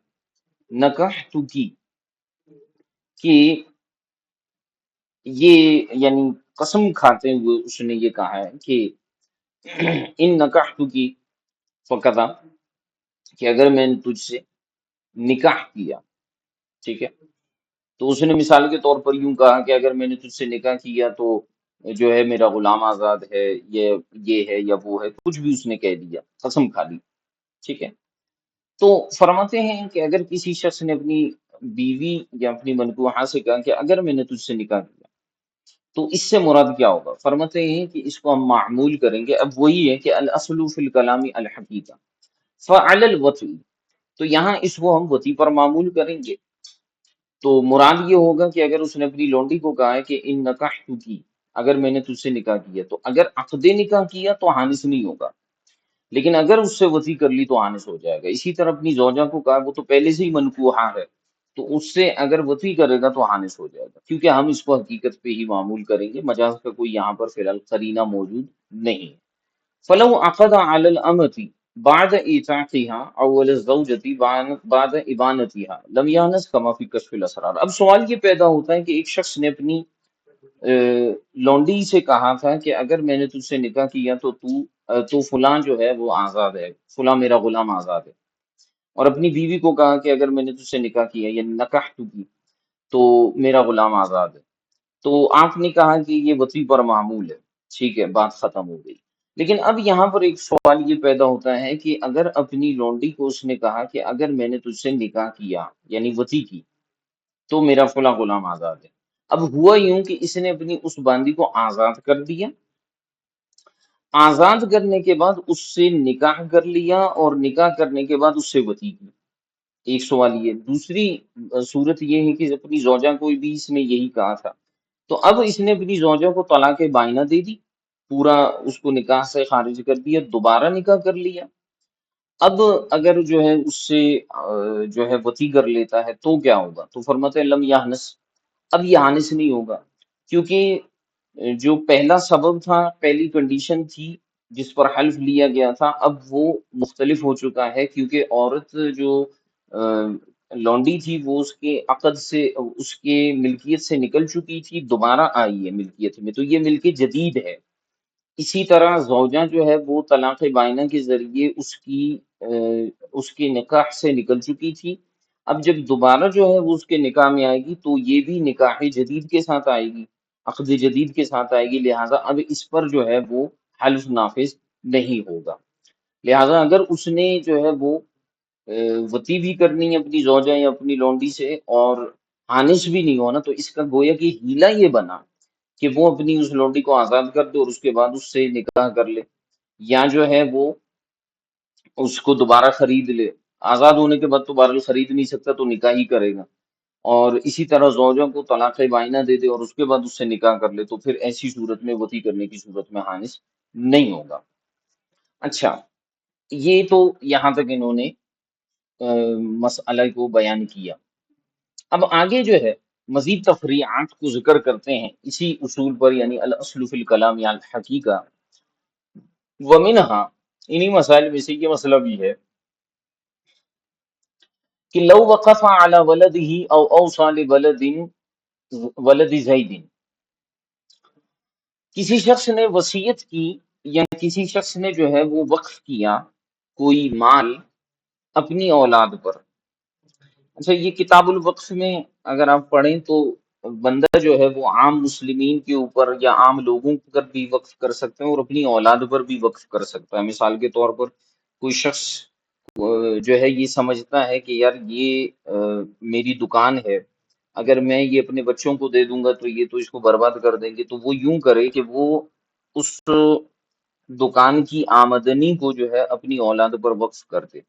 نکحت کی، کہ یہ یعنی قسم کھاتے ہوئے اس نے یہ کہا ہے کہ ان نکحت کی فقدا، کہ اگر میں نے تجھ سے نکاح کیا، ٹھیک ہے، تو اس نے مثال کے طور پر یوں کہا کہ اگر میں نے تجھ سے نکاح کیا تو جو ہے میرا غلام آزاد ہے، یہ ہے یا وہ ہے، کچھ بھی اس نے کہہ دیا، قسم کھا لی، ٹھیک ہے۔ تو فرماتے ہیں کہ اگر کسی شخص نے اپنی بیوی یا اپنی منکوحہ سے کہا کہ اگر میں نے تجھ سے نکاح کیا، تو اس سے مراد کیا ہوگا؟ فرماتے ہیں کہ اس کو ہم معمول کریں گے۔ اب وہی ہے کہ الاصل فی الکلام الحقیقہ فعلی الوطء، تو یہاں اس کو ہم وطی پر معمول کریں گے۔ تو مراد یہ ہوگا کہ اگر اس نے اپنی لونڈی کو کہا ہے کہ ان نکحت کی، اگر میں نے تجھ سے نکاح کیا، تو اگر عقد نکاح کیا تو حانث نہیں ہوگا، لیکن اگر اس سے وصی کر لی تو آنس ہو جائے گا۔ اسی طرح اپنی زوجہ کو کہا، وہ تو پہلے سے ہی منکوحہ ہے، تو اس سے اگر وصی کرے گا تو حانث ہو جائے گا، کیونکہ ہم اس کو حقیقت پہ ہی معمول کریں گے، مجاز کا کوئی یہاں پر فی الحال قرینہ موجود نہیں۔ فلو عقد علی الامۃ بعد ایثاقها اول الزوجۃ بعد ابانتها لم یانس کما فی کشف الاسرار۔ اب سوال یہ پیدا ہوتا ہے کہ ایک شخص نے اپنی لونڈی سے کہا تھا کہ اگر میں نے تجھ سے نکاح کیا تو تو فلاں جو ہے وہ آزاد ہے، فلاں میرا غلام آزاد ہے، اور اپنی بیوی کو کہا کہ اگر میں نے تجھ سے نکاح کیا یعنی نکاح کی تو میرا غلام آزاد ہے، تو آپ نے کہا کہ یہ وطی پر معمول ہے، ٹھیک ہے، بات ختم ہو گئی۔ لیکن اب یہاں پر ایک سوال یہ پیدا ہوتا ہے کہ اگر اپنی لونڈی کو اس نے کہا کہ اگر میں نے تجھ سے نکاح کیا یعنی وطی کی تو میرا فلاں غلام آزاد ہے، اب ہوا یوں کہ اس نے اپنی اس باندی کو آزاد کر دیا، آزاد کرنے کے بعد اس سے نکاح کر لیا، اور نکاح کرنے کے بعد اس سے وطی کی۔ ایک سوال یہ، دوسری صورت یہ ہے کہ اپنی زوجہ کو بھی اس نے یہی کہا تھا، تو اب اس نے اپنی زوجہ کو طلاق بائنہ دے دی، پورا اس کو نکاح سے خارج کر دیا، دوبارہ نکاح کر لیا۔ اب اگر جو ہے اس سے جو ہے وطی کر لیتا ہے تو کیا ہوگا؟ تو فرماتے ہیں لم یحنس، اب یہ حانث نہیں ہوگا، کیونککہ جو پہلا سبب تھا، پہلی کنڈیشن تھی جس پر حلف لیا گیا تھا، اب وہ مختلف ہو چکا ہے، کیونکہ عورت جو لونڈی تھی وہ اس کے عقد سے، اس کے ملکیت سے نکل چکی تھی، دوبارہ آئی ہے ملکیت میں، تو یہ ملک جدید ہے۔ اسی طرح زوجہ جو ہے وہ طلاق بائنہ کے ذریعے اس کے نکاح سے نکل چکی تھی، اب جب دوبارہ جو ہے وہ اس کے نکاح میں آئے گی تو یہ بھی نکاح جدید کے ساتھ آئے گی، عقد جدید کے ساتھ آئے گی، لہٰذا اب اس پر جو ہے وہ حلف نافذ نہیں ہوگا۔ لہٰذا اگر اس نے جو ہے وہ وطی بھی کرنی ہے اپنی زوجہ یا اپنی لونڈی سے، اور حانس بھی نہیں ہونا، تو اس کا گویا کہ ہیلا یہ بنا کہ وہ اپنی اس لونڈی کو آزاد کر دے اور اس کے بعد اس سے نکاح کر لے، یا جو ہے وہ اس کو دوبارہ خرید لے۔ آزاد ہونے کے بعد تو بہرحال خرید نہیں سکتا، تو نکاح ہی کرے گا، اور اسی طرح زوجوں کو طلاق بائنہ دے دے اور اس کے بعد اس سے نکاح کر لے، تو پھر ایسی صورت میں وطی کرنے کی صورت میں حانس نہیں ہوگا۔ اچھا، یہ تو یہاں تک انہوں نے مسئلہ کو بیان کیا۔ اب آگے جو ہے مزید تفریعات کو ذکر کرتے ہیں اسی اصول پر، یعنی الاصل فی الکلام یا الحقیقہ ومنہا، انہی مسائل میں سے یہ مسئلہ بھی ہے کہ لو وقف علی ولدہ او اوصى ولد زید، کسی شخص نے وصیت کی یا کسی شخص نے جو ہے وہ وقف کیا کوئی مال اپنی اولاد پر۔ اچھا، یہ کتاب الوقف میں اگر آپ پڑھیں تو بندہ جو ہے وہ عام مسلمین کے اوپر یا عام لوگوں پر بھی وقف کر سکتے ہیں اور اپنی اولاد پر بھی وقف کر سکتا ہے۔ مثال کے طور پر کوئی شخص جو ہے یہ سمجھتا ہے کہ یار یہ میری دکان ہے، اگر میں یہ اپنے بچوں کو دے دوں گا تو یہ تو اس کو برباد کر دیں گے، تو وہ یوں کرے کہ وہ اس دکان کی آمدنی کو جو ہے اپنی اولاد پر وقف کر دے،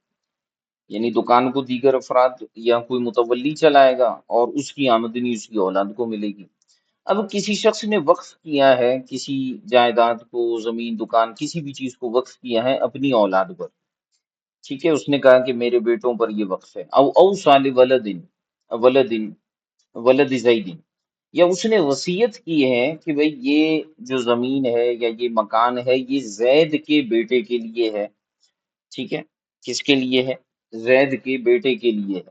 یعنی دکان کو دیگر افراد یا کوئی متولی چلائے گا اور اس کی آمدنی اس کی اولاد کو ملے گی۔ اب کسی شخص نے وقف کیا ہے کسی جائیداد کو، زمین، دکان، کسی بھی چیز کو وقف کیا ہے اپنی اولاد پر، ٹھیک ہے، اس نے کہا کہ میرے بیٹوں پر یہ وقف ہے، او صالح ولد ولد زید، یا اس نے وصیت کی ہے کہ بھئی یہ جو زمین ہے یا یہ مکان ہے یہ زید کے بیٹے کے لیے ہے، ٹھیک ہے، کس کے لیے ہے؟ زید کے بیٹے کے لیے ہے،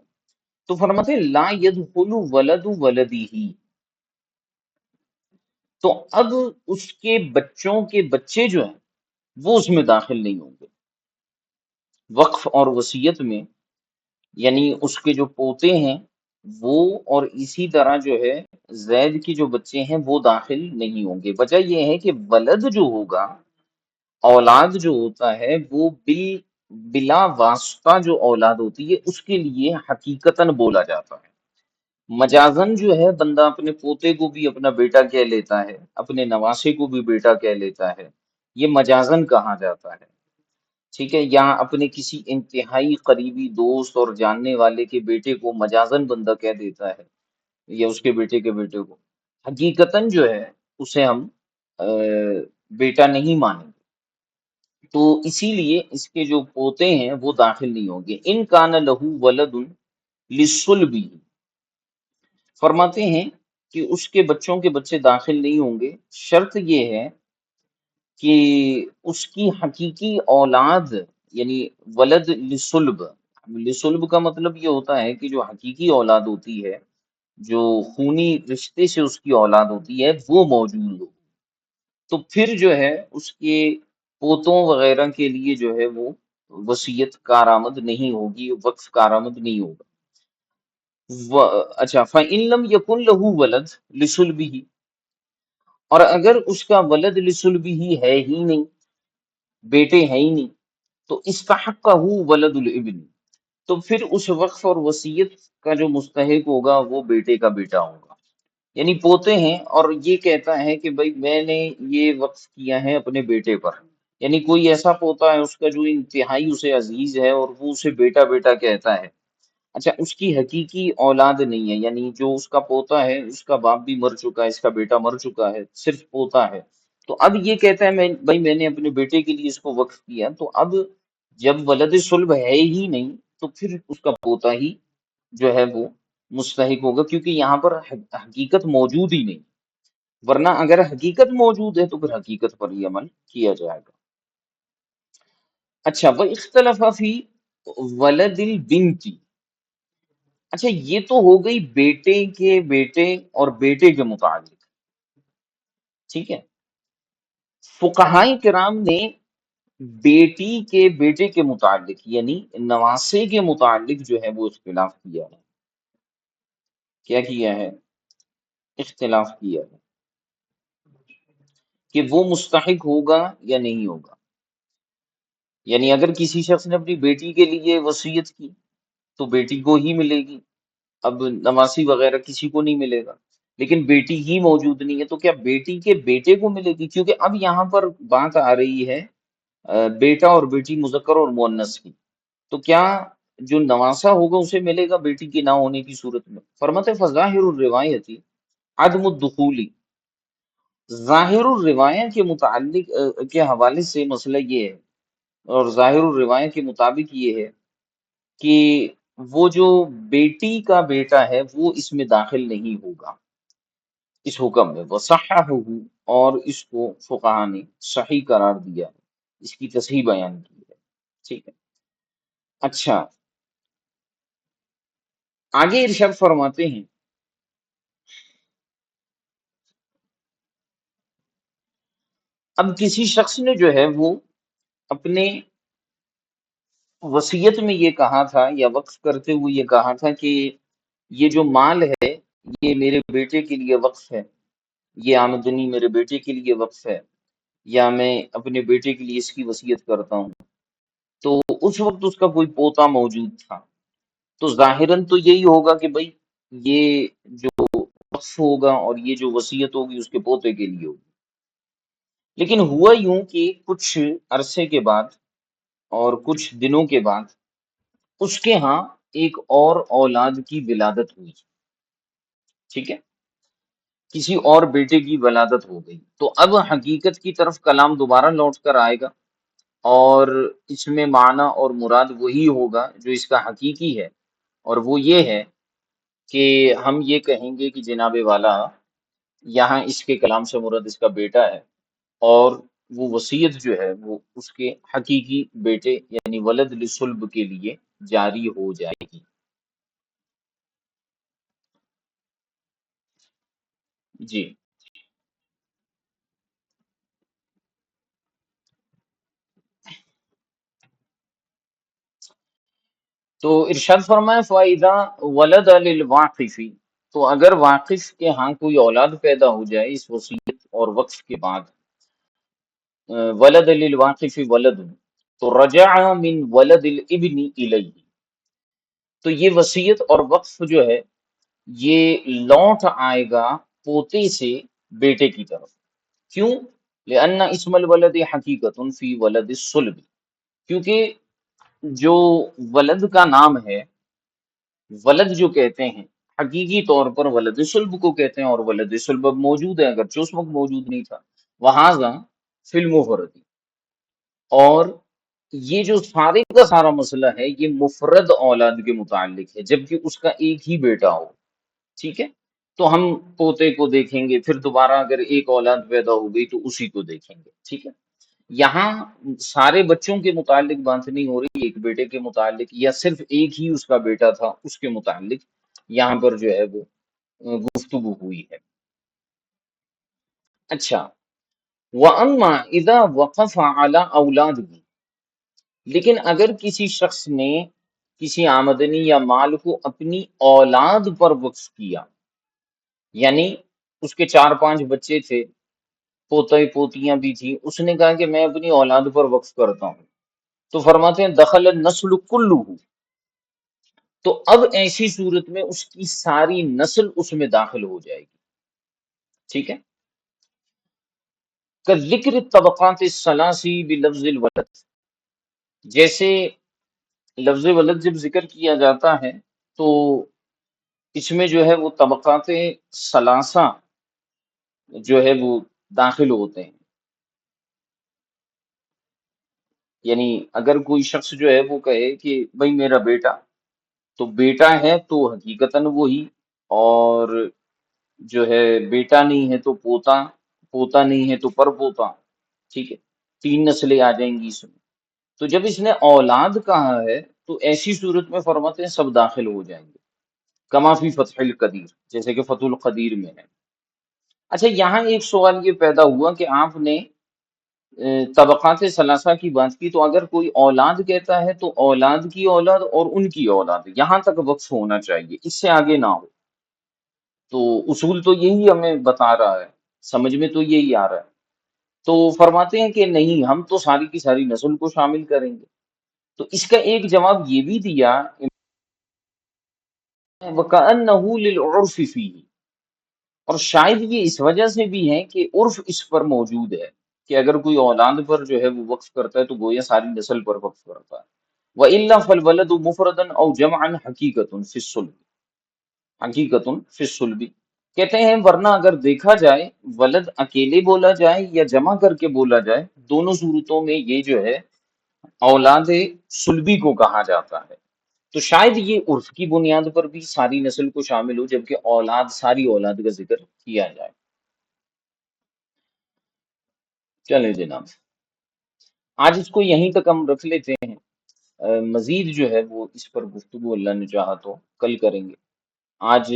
تو فرماتے ہیں لا يدخل ولد ولدہ، تو اب اس کے بچوں کے بچے جو ہیں وہ اس میں داخل نہیں ہوں گے وقف اور وصیت میں، یعنی اس کے جو پوتے ہیں وہ، اور اسی طرح جو ہے زید کے جو بچے ہیں وہ داخل نہیں ہوں گے۔ وجہ یہ ہے کہ ولد جو ہوگا، اولاد جو ہوتا ہے وہ بلا واسطہ جو اولاد ہوتی ہے اس کے لیے حقیقتاً بولا جاتا ہے۔ مجازن جو ہے بندہ اپنے پوتے کو بھی اپنا بیٹا کہہ لیتا ہے، اپنے نواسے کو بھی بیٹا کہہ لیتا ہے، یہ مجازن کہا جاتا ہے، ٹھیک ہے، یا اپنے کسی انتہائی قریبی دوست اور جاننے والے کے بیٹے کو مجازن بندہ کہہ دیتا ہے، یا اس کے بیٹے کے بیٹے کو، حقیقتاً جو ہے اسے ہم بیٹا نہیں مانیں گے، تو اسی لیے اس کے جو پوتے ہیں وہ داخل نہیں ہوں گے۔ ان کان لہو ولد للصلب، فرماتے ہیں کہ اس کے بچوں کے بچے داخل نہیں ہوں گے، شرط یہ ہے کہ اس کی حقیقی اولاد، یعنی ولد لصلب، لصلب کا مطلب یہ ہوتا ہے کہ جو حقیقی اولاد ہوتی ہے، جو خونی رشتے سے اس کی اولاد ہوتی ہے وہ موجود ہو، تو پھر جو ہے اس کے پوتوں وغیرہ کے لیے جو ہے وہ وصیت کارآمد نہیں ہوگی، وقف کارآمد نہیں ہوگا۔ اچھا، فَإِن لَّمْ يَكُن لَّهُ وَلَدٌ لِّصُلْبِهِ، اور اگر اس کا ولد لصلبہ ہے ہی نہیں، بیٹے ہیں ہی نہیں، تو استحقہ ولد الابن، تو پھر اس وقف اور وصیت کا جو مستحق ہوگا وہ بیٹے کا بیٹا ہوگا، یعنی پوتے ہیں اور یہ کہتا ہے کہ بھائی میں نے یہ وقف کیا ہے اپنے بیٹے پر، یعنی کوئی ایسا پوتا ہے اس کا جو انتہائی اسے عزیز ہے اور وہ اسے بیٹا بیٹا کہتا ہے، اچھا اس کی حقیقی اولاد نہیں ہے، یعنی جو اس کا پوتا ہے اس کا باپ بھی مر چکا ہے، اس کا بیٹا مر چکا ہے، صرف پوتا ہے، تو اب یہ کہتا ہے میں نے اپنے بیٹے کے لیے اس کو وقف کیا، تو اب جب ولد صلب ہے ہی نہیں تو پھر اس کا پوتا ہی جو ہے وہ مستحق ہوگا، کیونکہ یہاں پر حقیقت موجود ہی نہیں، ورنہ اگر حقیقت موجود ہے تو پھر حقیقت پر ہی عمل کیا جائے گا۔ اچھا، وہ اختلاف فی ولد البنت، اچھا یہ تو ہو گئی بیٹے کے بیٹے اور بیٹے کے متعلق، ٹھیک ہے، فقہائے کرام نے بیٹی کے بیٹے کے متعلق یعنی نواسے کے متعلق جو ہے وہ اختلاف کیا ہے، کیا کیا ہے؟ اختلاف کیا ہے کہ وہ مستحق ہوگا یا نہیں ہوگا۔ یعنی اگر کسی شخص نے اپنی بیٹی کے لیے وصیت کی تو بیٹی کو ہی ملے گی، اب نواسی وغیرہ کسی کو نہیں ملے گا، لیکن بیٹی ہی موجود نہیں ہے تو کیا بیٹی کے بیٹے کو ملے گی؟ کیونکہ اب یہاں پر بات آ رہی ہے بیٹا اور بیٹی مذکر اور مؤنث کی، تو کیا جو نواسا ہوگا اسے ملے گا بیٹی کے نہ ہونے کی صورت میں؟ فرماتے ہیں فظاہر الروایتی عدم الدخولی، ظاہر الروایہ کے متعلق کے حوالے سے مسئلہ یہ ہے، اور ظاہر الروایہ کے مطابق یہ ہے کہ وہ جو بیٹی کا بیٹا ہے وہ اس میں داخل نہیں ہوگا اس حکم میں، وصححہ، اور اس کو فقہا نے صحیح قرار دیا ہے، اس کی تصحیح بیان کی ہے، ٹھیک ہے۔ اچھا، آگے ارشاد فرماتے ہیں اب کسی شخص نے جو ہے وہ اپنے وصیت میں یہ کہا تھا یا وقف کرتے ہوئے یہ کہا تھا کہ یہ جو مال ہے یہ میرے بیٹے کے لیے وقف ہے، یہ آمدنی میرے بیٹے کے لیے وقف ہے، یا میں اپنے بیٹے کے لیے اس کی وصیت کرتا ہوں، تو اس وقت اس کا کوئی پوتا موجود تھا، تو ظاہراً تو یہی ہوگا کہ بھئی یہ جو وقف ہوگا اور یہ جو وصیت ہوگی اس کے پوتے کے لیے ہوگی، لیکن ہوا یوں کہ کچھ عرصے کے بعد اور کچھ دنوں کے بعد اس کے ہاں ایک اور اولاد کی ولادت ہوئی، ٹھیک ہے، کسی اور بیٹے کی ولادت ہو گئی، تو اب حقیقت کی طرف کلام دوبارہ لوٹ کر آئے گا، اور اس میں معنی اور مراد وہی ہوگا جو اس کا حقیقی ہے، اور وہ یہ ہے کہ ہم یہ کہیں گے کہ جناب والا یہاں اس کے کلام سے مراد اس کا بیٹا ہے، اور وہ وصیت جو ہے وہ اس کے حقیقی بیٹے یعنی ولد لصلب کے لیے جاری ہو جائے گی۔ جی، تو ارشاد فرمائے فَإِذَا وَلَدَ لِلْوَاقِفِ، تو اگر واقف کے ہاں کوئی اولاد پیدا ہو جائے اس وصیت اور وقف کے بعد، ولد للواقف ولد، تو رجع من ولد الابن الیہ، تو یہ وصیت اور وقف جو ہے یہ لوٹ آئے گا پوتے سے بیٹے کی طرف، کیوں؟ لأن اسم الولد حقیقت فی ولد الصلب، کیونکہ جو ولد کا نام ہے، ولد جو کہتے ہیں حقیقی طور پر ولد صلب کو کہتے ہیں، اور ولد صلب اب موجود ہے اگرچہ اس وقت موجود نہیں تھا، وہذا فی المفرد، اور یہ جو سارے کا سارا مسئلہ ہے یہ مفرد اولاد کے متعلق ہے جبکہ اس کا ایک ہی بیٹا ہو، ٹھیک ہے، تو ہم پوتے کو دیکھیں گے، پھر دوبارہ اگر ایک اولاد پیدا ہو گئی تو اسی کو دیکھیں گے، ٹھیک ہے۔ یہاں سارے بچوں کے متعلق بات نہیں ہو رہی، ایک بیٹے کے متعلق یا صرف ایک ہی اس کا بیٹا تھا اس کے متعلق یہاں پر جو ہے وہ گفتگو ہوئی ہے۔ اچھا، وَأَمَّا إِذَا وَقَفَ عَلَى أَوْلَادِهِ، لیکن اگر کسی شخص نے کسی آمدنی یا مال کو اپنی اولاد پر وقف کیا، یعنی اس کے چار پانچ بچے تھے، پوتے پوتیاں بھی تھیں، اس نے کہا کہ میں اپنی اولاد پر وقف کرتا ہوں، تو فرماتے ہیں دخل النسل کلہ، تو اب ایسی صورت میں اس کی ساری نسل اس میں داخل ہو جائے گی، ٹھیک ہے۔ کہ ذکر طبقات الثلاثی بلفظ الولد، جیسے لفظ ولد جب ذکر کیا جاتا ہے تو اس میں جو ہے وہ طبقات ثلاثہ جو ہے وہ داخل ہوتے ہیں، یعنی اگر کوئی شخص جو ہے وہ کہے کہ بھئی میرا بیٹا، تو بیٹا ہے تو حقیقتاً وہی، اور جو ہے بیٹا نہیں ہے تو پوتا، پوتا نہیں ہے تو پر پوتا، ٹھیک ہے، تین نسلیں آ جائیں گی اس میں، تو جب اس نے اولاد کہا ہے تو ایسی صورت میں فرماتے ہیں سب داخل ہو جائیں گے، کما فی فتح القدیر، جیسے کہ فتح القدیر میں ہے۔ اچھا، یہاں ایک سوال یہ پیدا ہوا کہ آپ نے طبقات ثلاثہ کی بات کی، تو اگر کوئی اولاد کہتا ہے تو اولاد کی اولاد اور ان کی اولاد یہاں تک وقف ہونا چاہیے، اس سے آگے نہ ہو، تو اصول تو یہی ہمیں بتا رہا ہے، سمجھ میں تو یہی آ رہا ہے، تو فرماتے ہیں کہ نہیں، ہم تو ساری کی ساری نسل کو شامل کریں گے۔ تو اس کا ایک جواب یہ بھی دیا، وَكَأَنَّهُ لِلْعُرْفِ فِيهِ، اور شاید یہ اس وجہ سے بھی ہے کہ عرف اس پر موجود ہے کہ اگر کوئی اولاد پر جو ہے وہ وقف کرتا ہے تو گویا ساری نسل پر وقف کرتا ہے۔ وَإِلَّا فَالْوَلَدُ مُفْرَدًا أَوْ جَمْعًا حَقِيقَةٌ فِي الصُّلْبِ، حقیقتٌ فی الصلب، کہتے ہیں ورنہ اگر دیکھا جائے ولد اکیلے بولا جائے یا جمع کر کے بولا جائے، دونوں صورتوں میں یہ جو ہے اولاد سلبی کو کہا جاتا ہے۔ تو شاید یہ عرف کی بنیاد پر بھی ساری نسل کو شامل ہو، جبکہ اولاد ساری اولاد کا ذکر کیا جائے۔ چلیں جناب، آج اس کو یہیں تک ہم رکھ لیتے ہیں، مزید جو ہے وہ اس پر گفتگو اللہ نے چاہا تو کل کریں گے۔ آج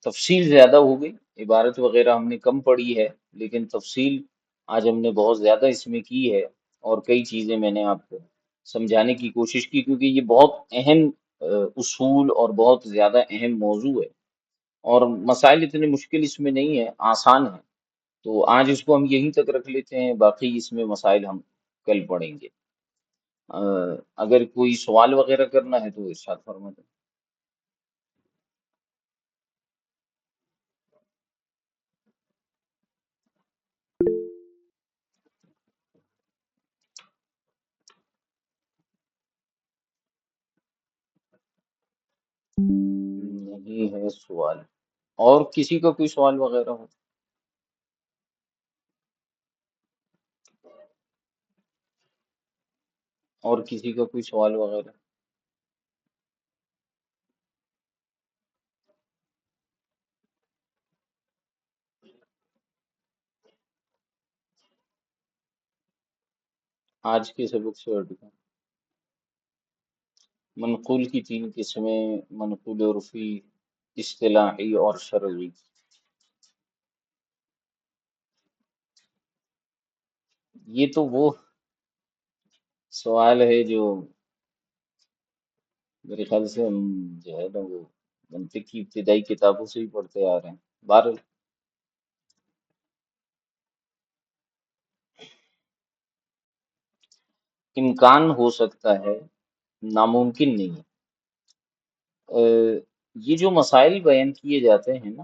تفصیل زیادہ ہو گئی، عبارت وغیرہ ہم نے کم پڑھی ہے، لیکن تفصیل آج ہم نے بہت زیادہ اس میں کی ہے، اور کئی چیزیں میں نے آپ کو سمجھانے کی کوشش کی، کیونکہ یہ بہت اہم اصول اور بہت زیادہ اہم موضوع ہے، اور مسائل اتنے مشکل اس میں نہیں ہے، آسان ہے۔ تو آج اس کو ہم یہیں تک رکھ لیتے ہیں، باقی اس میں مسائل ہم کل پڑھیں گے۔ اگر کوئی سوال وغیرہ کرنا ہے تو ارشاد فرما دیں۔ نہیں ہے سوال، اور کسی کا کوئی سوال وغیرہ ہو؟ اور کسی کا کوئی سوال وغیرہ؟ آج کے سبق سے ہٹ کر منقول کی تین قسمیں: منقول عرفی، اصطلاحی اور شرعی۔ یہ تو وہ سوال ہے جو میرے خیال سے ہم جو ہے نا وہ منطق کی ابتدائی کتابوں سے ہی پڑھتے آ رہے ہیں۔ بہرحال امکان ہو سکتا ہے، ناممکن نہیں ہے۔ یہ جو مسائل بیان کیے جاتے ہیں نا،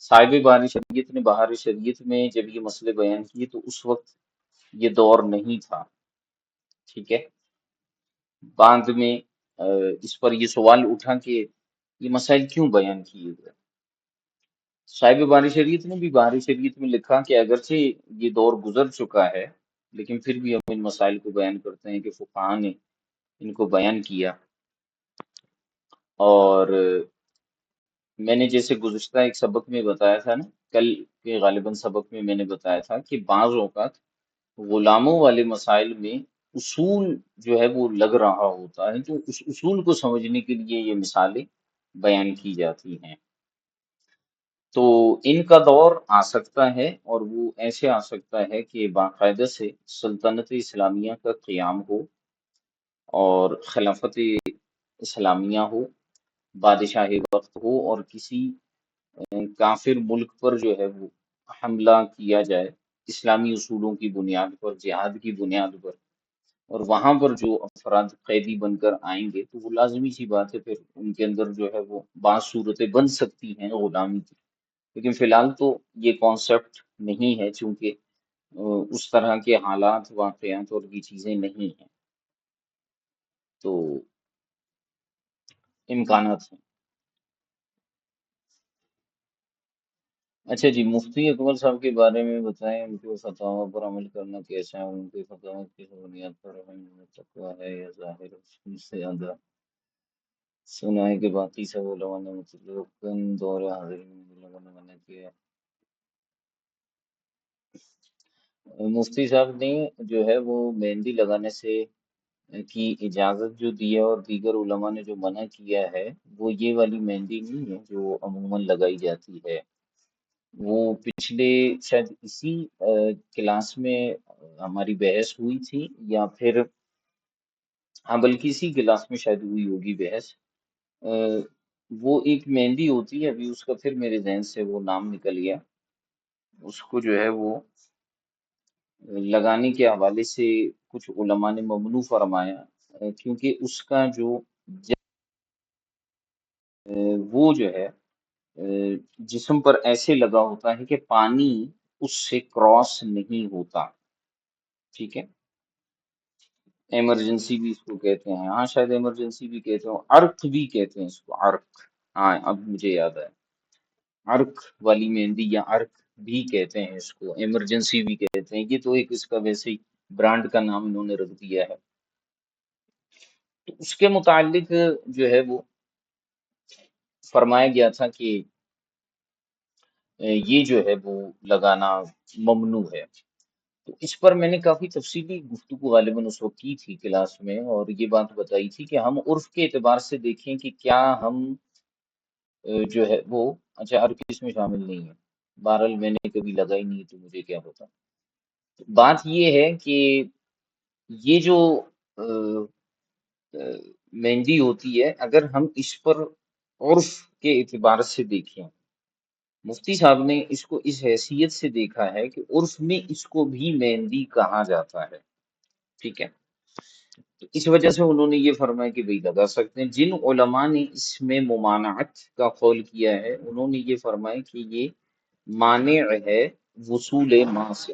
صاحب بہار شریعت نے بہار شریعت میں جب یہ مسئلے بیان کیے تو اس وقت یہ دور نہیں تھا، ٹھیک ہے۔ بعد میں اس پر یہ سوال اٹھا کہ یہ مسائل کیوں بیان کیے گئے۔ صاحب بہار شریعت نے بھی بہار شریعت میں لکھا کہ اگرچہ یہ دور گزر چکا ہے، لیکن پھر بھی ہم ان مسائل کو بیان کرتے ہیں کہ فقہاء نے ان کو بیان کیا۔ اور میں نے جیسے گزشتہ ایک سبق میں بتایا تھا نا، کل کے غالباً سبق میں نے بتایا تھا کہ بعض اوقات غلاموں والے مسائل میں اصول جو ہے وہ لگ رہا ہوتا ہے، تو اس اصول کو سمجھنے کے لیے یہ مثالیں بیان کی جاتی ہیں۔ تو ان کا دور آ سکتا ہے، اور وہ ایسے آ سکتا ہے کہ باقاعدہ سے سلطنت اسلامیہ کا قیام ہو اور خلافت اسلامیہ ہو، بادشاہ وقت ہو، اور کسی کافر ملک پر جو ہے وہ حملہ کیا جائے اسلامی اصولوں کی بنیاد پر، جہاد کی بنیاد پر، اور وہاں پر جو افراد قیدی بن کر آئیں گے تو وہ لازمی سی بات ہے پھر ان کے اندر جو ہے وہ بعض صورتیں بن سکتی ہیں غلامی کی، لیکن فی الحال تو یہ کانسیپٹ نہیں ہے، چونکہ اس طرح کے حالات، واقعات اور یہ چیزیں نہیں ہیں، تو امکانات ہیں۔ اچھا جی، مفتی اکبر صاحب کے بارے میں بتائیں، ان کے فتاوی پر عمل کرنا کیسا ہے، ان کے فتاوی کس بنیاد پر ہے، ان میں تقویٰ ہے یا ظاہر اصول سے زیادہ؟ سنا ہے کہ باقی سب علماء نے مطلقاً دور حاضر میں بھی لوگوں نے منع کیا ہے۔ مفتی صاحب نے جو ہے وہ مہندی لگانے سے کی اجازت جو دی ہے، اور دیگر علماء نے جو منع کیا ہے، وہ یہ والی مہندی نہیں ہے جو عموماً لگائی جاتی ہے۔ وہ پچھلے شاید اسی کلاس میں ہماری بحث ہوئی تھی، یا پھر ہاں بلکہ اسی کلاس میں شاید ہوئی ہوگی بحث۔ وہ ایک مہندی ہوتی ہے، ابھی اس کا پھر میرے ذہن سے وہ نام نکل گیا، اس کو جو ہے وہ لگانے کے حوالے سے کچھ علماء نے ممنوع فرمایا، کیونکہ اس کا جو وہ جو ہے جسم پر ایسے لگا ہوتا ہے کہ پانی اس سے کراس نہیں ہوتا، ٹھیک ہے۔ ایمرجنسی بھی اس کو کہتے ہیں، ہاں شاید ایمرجنسی بھی کہتے ہیں، عرق بھی کہتے ہیں اس کو، عرق، ہاں اب مجھے یاد ہے، عرق والی مہندی یا عرق بھی کہتے ہیں اس کو، ایمرجنسی بھی کہتے ہیں، یہ تو ایک اس کا ویسے ہی برانڈ کا نام انہوں نے رکھ دیا ہے۔ تو اس کے متعلق جو ہے وہ فرمایا گیا تھا کہ یہ جو ہے وہ لگانا ممنوع ہے۔ تو اس پر میں نے کافی تفصیلی گفتگو غالباً اس وقت کی تھی کلاس میں، اور یہ بات بتائی تھی کہ ہم عرف کے اعتبار سے دیکھیں کہ کیا ہم جو ہے وہ، اچھا عرف اس میں شامل نہیں ہے، بہرحال میں نے کبھی لگائی نہیں تو مجھے کیا پتا۔ بات یہ ہے کہ یہ جو آ، آ، مہندی ہوتی ہے، اگر ہم اس پر عرف کے اعتبار سے دیکھیں، مفتی صاحب نے اس کو اس حیثیت سے دیکھا ہے کہ عرف میں اس کو بھی مہندی کہا جاتا ہے، ٹھیک ہے۔ تو اس وجہ سے انہوں نے یہ فرمایا کہ بھئی لگا سکتے ہیں۔ جن علماء نے اس میں ممانعت کا قول کیا ہے، انہوں نے یہ فرمایا کہ یہ مانع ہے وصول ماء سے،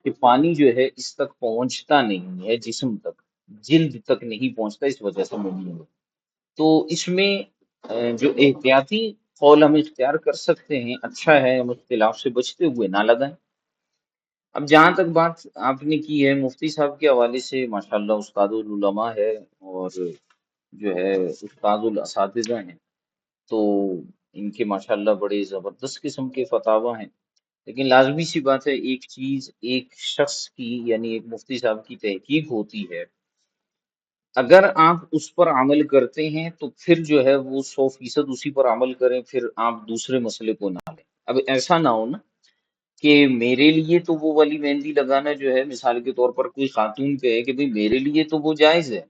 کہ پانی جو ہے اس تک پہنچتا نہیں ہے، جسم تک، جلد تک نہیں پہنچتا، اس وجہ سے ممنوع ہے۔ تو اس میں جو احتیاطی قول ہم اختیار کر سکتے ہیں، اچھا ہے ہم اختلاف سے بچتے ہوئے نہ لگائیں۔ اب جہاں تک بات آپ نے کی ہے مفتی صاحب کے حوالے سے، ماشاءاللہ استاد العلماء ہے اور جو ہے استاد الاساتذہ ہیں، تو ان کے ماشاءاللہ بڑے زبردست قسم کے فتاوی ہیں، لیکن لازمی سی بات ہے ایک چیز ایک شخص کی، یعنی ایک مفتی صاحب کی تحقیق ہوتی ہے، اگر آپ اس پر عمل کرتے ہیں تو پھر جو ہے وہ 100% اسی پر عمل کریں، پھر آپ دوسرے مسئلے کو نہ لیں۔ اب ایسا نہ ہو نا کہ میرے لیے تو وہ والی مہندی لگانا جو ہے، مثال کے طور پر کوئی خاتون کہے کہ بھئی میرے لیے تو وہ جائز ہے،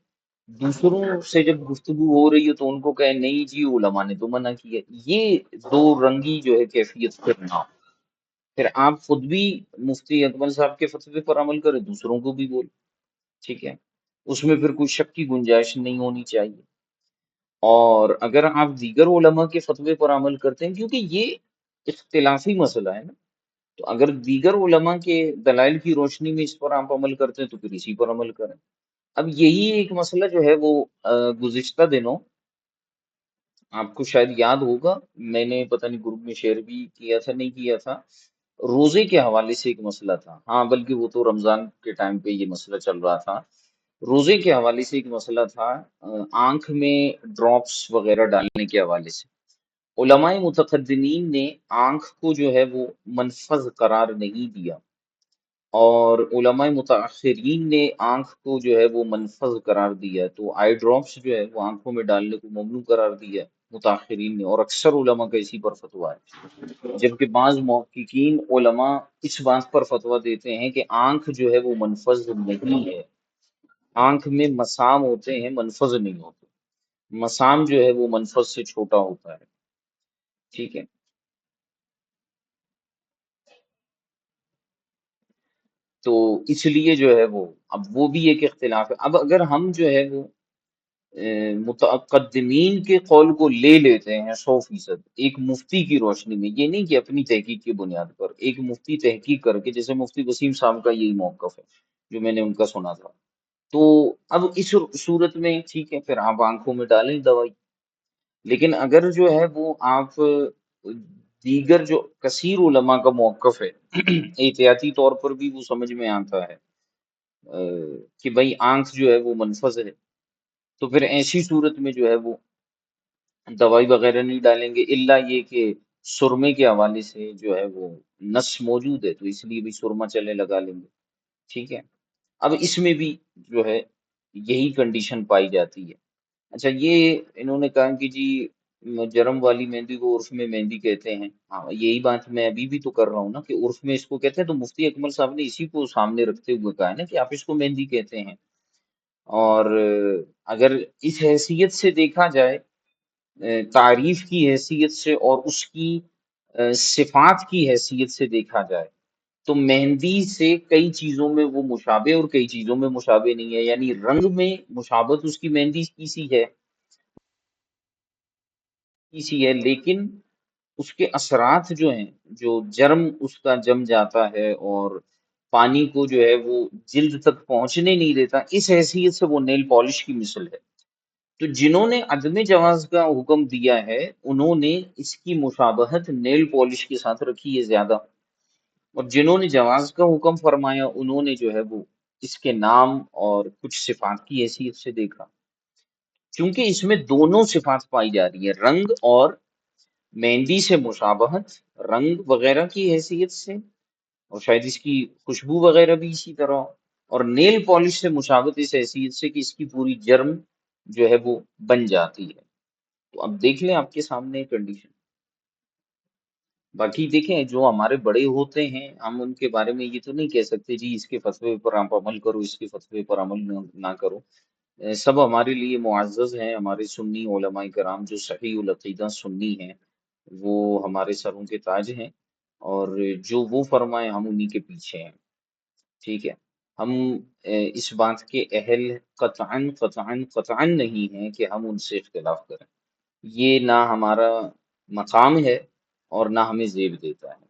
دوسروں سے جب گفتگو ہو رہی ہے تو ان کو کہے نہیں جی علماء نے تو منع کیا، یہ دو رنگی جو ہے کیفیت پھر نہ ہو۔ پھر آپ خود بھی مفتی اکمل صاحب کے فتوے پر عمل کریں، دوسروں کو بھی بول، ٹھیک ہے، اس میں پھر کوئی شک کی گنجائش نہیں ہونی چاہیے۔ اور اگر آپ دیگر علماء کے فتوے پر عمل کرتے ہیں، کیونکہ یہ اختلافی مسئلہ ہے نا، تو اگر دیگر علماء کے دلائل کی روشنی میں اس پر آپ عمل کرتے ہیں تو پھر اسی پر عمل کریں۔ اب یہی ایک مسئلہ جو ہے وہ گزشتہ دنوں آپ کو شاید یاد ہوگا، میں نے پتہ نہیں گروپ میں شیئر بھی کیا تھا نہیں کیا تھا، روزے کے حوالے سے ایک مسئلہ تھا، ہاں بلکہ وہ تو رمضان کے ٹائم پہ یہ مسئلہ چل رہا تھا، روزے کے حوالے سے ایک مسئلہ تھا، آنکھ میں ڈراپس وغیرہ ڈالنے کے حوالے سے علماء متقدمین نے آنکھ کو جو ہے وہ منفذ قرار نہیں دیا، اور علماء متاخرین نے آنکھ کو جو ہے وہ منفذ قرار دیا، تو آئی ڈراپس جو ہے وہ آنکھوں میں ڈالنے کو ممنوع قرار دیا متاخرین نے، اور اکثر علماء کا اسی پر فتویٰ ہے، جبکہ بعض محققین علماء اس بات پر فتویٰ دیتے ہیں کہ آنکھ جو ہے وہ منفذ نہیں ہے، آنکھ میں مسام ہوتے ہیں منفذ نہیں ہوتے، مسام جو ہے وہ منفذ سے چھوٹا ہوتا ہے، ٹھیک ہے۔ تو اس لیے جو ہے وہ اب وہ بھی ایک اختلاف ہے۔ اب اگر ہم جو ہے وہ متقدمین کے قول کو لے لیتے ہیں 100%، ایک مفتی کی روشنی میں، یہ نہیں کہ اپنی تحقیق کی بنیاد پر، ایک مفتی تحقیق کر کے، جیسے مفتی وسیم صاحب کا یہی موقف ہے جو میں نے ان کا سنا تھا، تو اب اس صورت میں ٹھیک ہے پھر آپ آنکھوں میں ڈالیں دوائی، لیکن اگر جو ہے وہ آپ دیگر جو کثیر علماء کا موقف ہے احتیاطی طور پر بھی وہ سمجھ میں آتا ہے کہ بھئی آنکھ جو ہے وہ منفذ ہے، تو پھر ایسی صورت میں جو ہے وہ دوائی وغیرہ نہیں ڈالیں گے، الا یہ کہ سرمے کے حوالے سے جو ہے وہ نس موجود ہے تو اس لیے بھی سرما چلے لگا لیں گے، ٹھیک ہے۔ اب اس میں بھی جو ہے یہی کنڈیشن پائی جاتی ہے۔ اچھا یہ انہوں نے کہا کہ جی جرم والی مہندی کو عرف میں مہندی کہتے ہیں، ہاں یہی بات میں ابھی بھی تو کر رہا ہوں نا کہ عرف میں اس کو کہتے ہیں، تو مفتی اکمل صاحب نے اسی کو سامنے رکھتے ہوئے کہا ہے نا کہ آپ اس کو مہندی کہتے ہیں، اور اگر اس حیثیت سے دیکھا جائے، تعریف کی حیثیت سے اور اس کی صفات کی حیثیت سے دیکھا جائے، تو مہندی سے کئی چیزوں میں وہ مشابہ اور کئی چیزوں میں مشابہ نہیں ہے، یعنی رنگ میں مشابہت اس کی مہندی کی سی ہے، لیکن اس کے اثرات جو ہیں، جو جرم اس کا جم جاتا ہے اور پانی کو جو ہے وہ جلد تک پہنچنے نہیں دیتا، اس حیثیت سے وہ نیل پالش کی مثل ہے۔ تو جنہوں نے عدم جواز کا حکم دیا ہے، انہوں نے اس کی مشابہت نیل پالش کے ساتھ رکھی ہے زیادہ، اور جنہوں نے جواز کا حکم فرمایا انہوں نے جو ہے وہ اس کے نام اور کچھ صفات کی حیثیت سے دیکھا، کیونکہ اس میں دونوں صفات پائی جا رہی ہے، رنگ اور مہندی سے مشابہت، رنگ وغیرہ کی حیثیت سے، اور شاید اس کی خوشبو وغیرہ بھی اسی طرح، اور نیل پالش سے مشابہت اس حیثیت سے کہ اس کی پوری جرم جو ہے وہ بن جاتی ہے۔ تو اب دیکھ لیں آپ کے سامنے کنڈیشن، باقی دیکھیں جو ہمارے بڑے ہوتے ہیں ہم ان کے بارے میں یہ تو نہیں کہہ سکتے جی اس کے فتوے پر آپ عمل کرو، اس کے فتوے پر عمل نہ کرو۔ سب ہمارے لیے معزز ہیں، ہمارے سنی علماء کرام جو صحیح العقیدہ سنی ہیں وہ ہمارے سروں کے تاج ہیں، اور جو وہ فرمائے ہم انہی کے پیچھے ہیں، ٹھیک ہے۔ ہم اس بات کے اہل قطعاً قطعاً قطعاً نہیں ہیں کہ ہم ان سے اختلاف کریں، یہ نہ ہمارا مقام ہے اور نہ ہمیں زیب دیتا ہے۔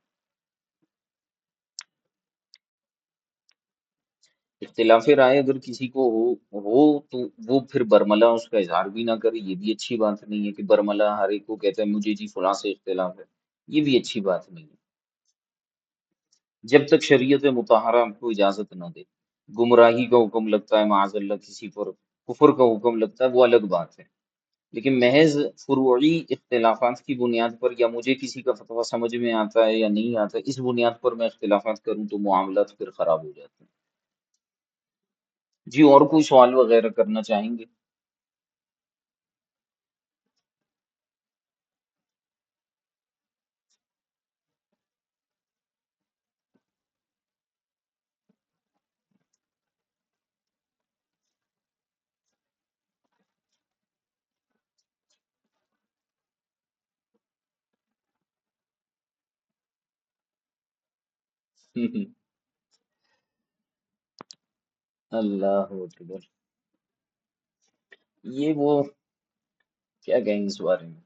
اختلاف رائے اگر کسی کو ہو تو وہ پھر برملا اس کا اظہار بھی نہ کرے، یہ بھی اچھی بات نہیں ہے کہ برملا ہر ایک کو کہتا ہے مجھے جی فلاں سے اختلاف ہے، یہ بھی اچھی بات نہیں ہے جب تک شریعت مطہرہ ہم کو اجازت نہ دے۔ گمراہی کا حکم لگتا ہے معاذ اللہ کسی پر، کفر کا حکم لگتا ہے، وہ الگ بات ہے، لیکن محض فروعی اختلافات کی بنیاد پر یا مجھے کسی کا فتویٰ سمجھ میں آتا ہے یا نہیں آتا اس بنیاد پر میں اختلافات کروں تو معاملات پھر خراب ہو جاتے ہیں۔ جی اور کوئی سوال وغیرہ کرنا چاہیں گے؟ اللہ اکبر، یہ وہ کیا کہیں اس بارے میں۔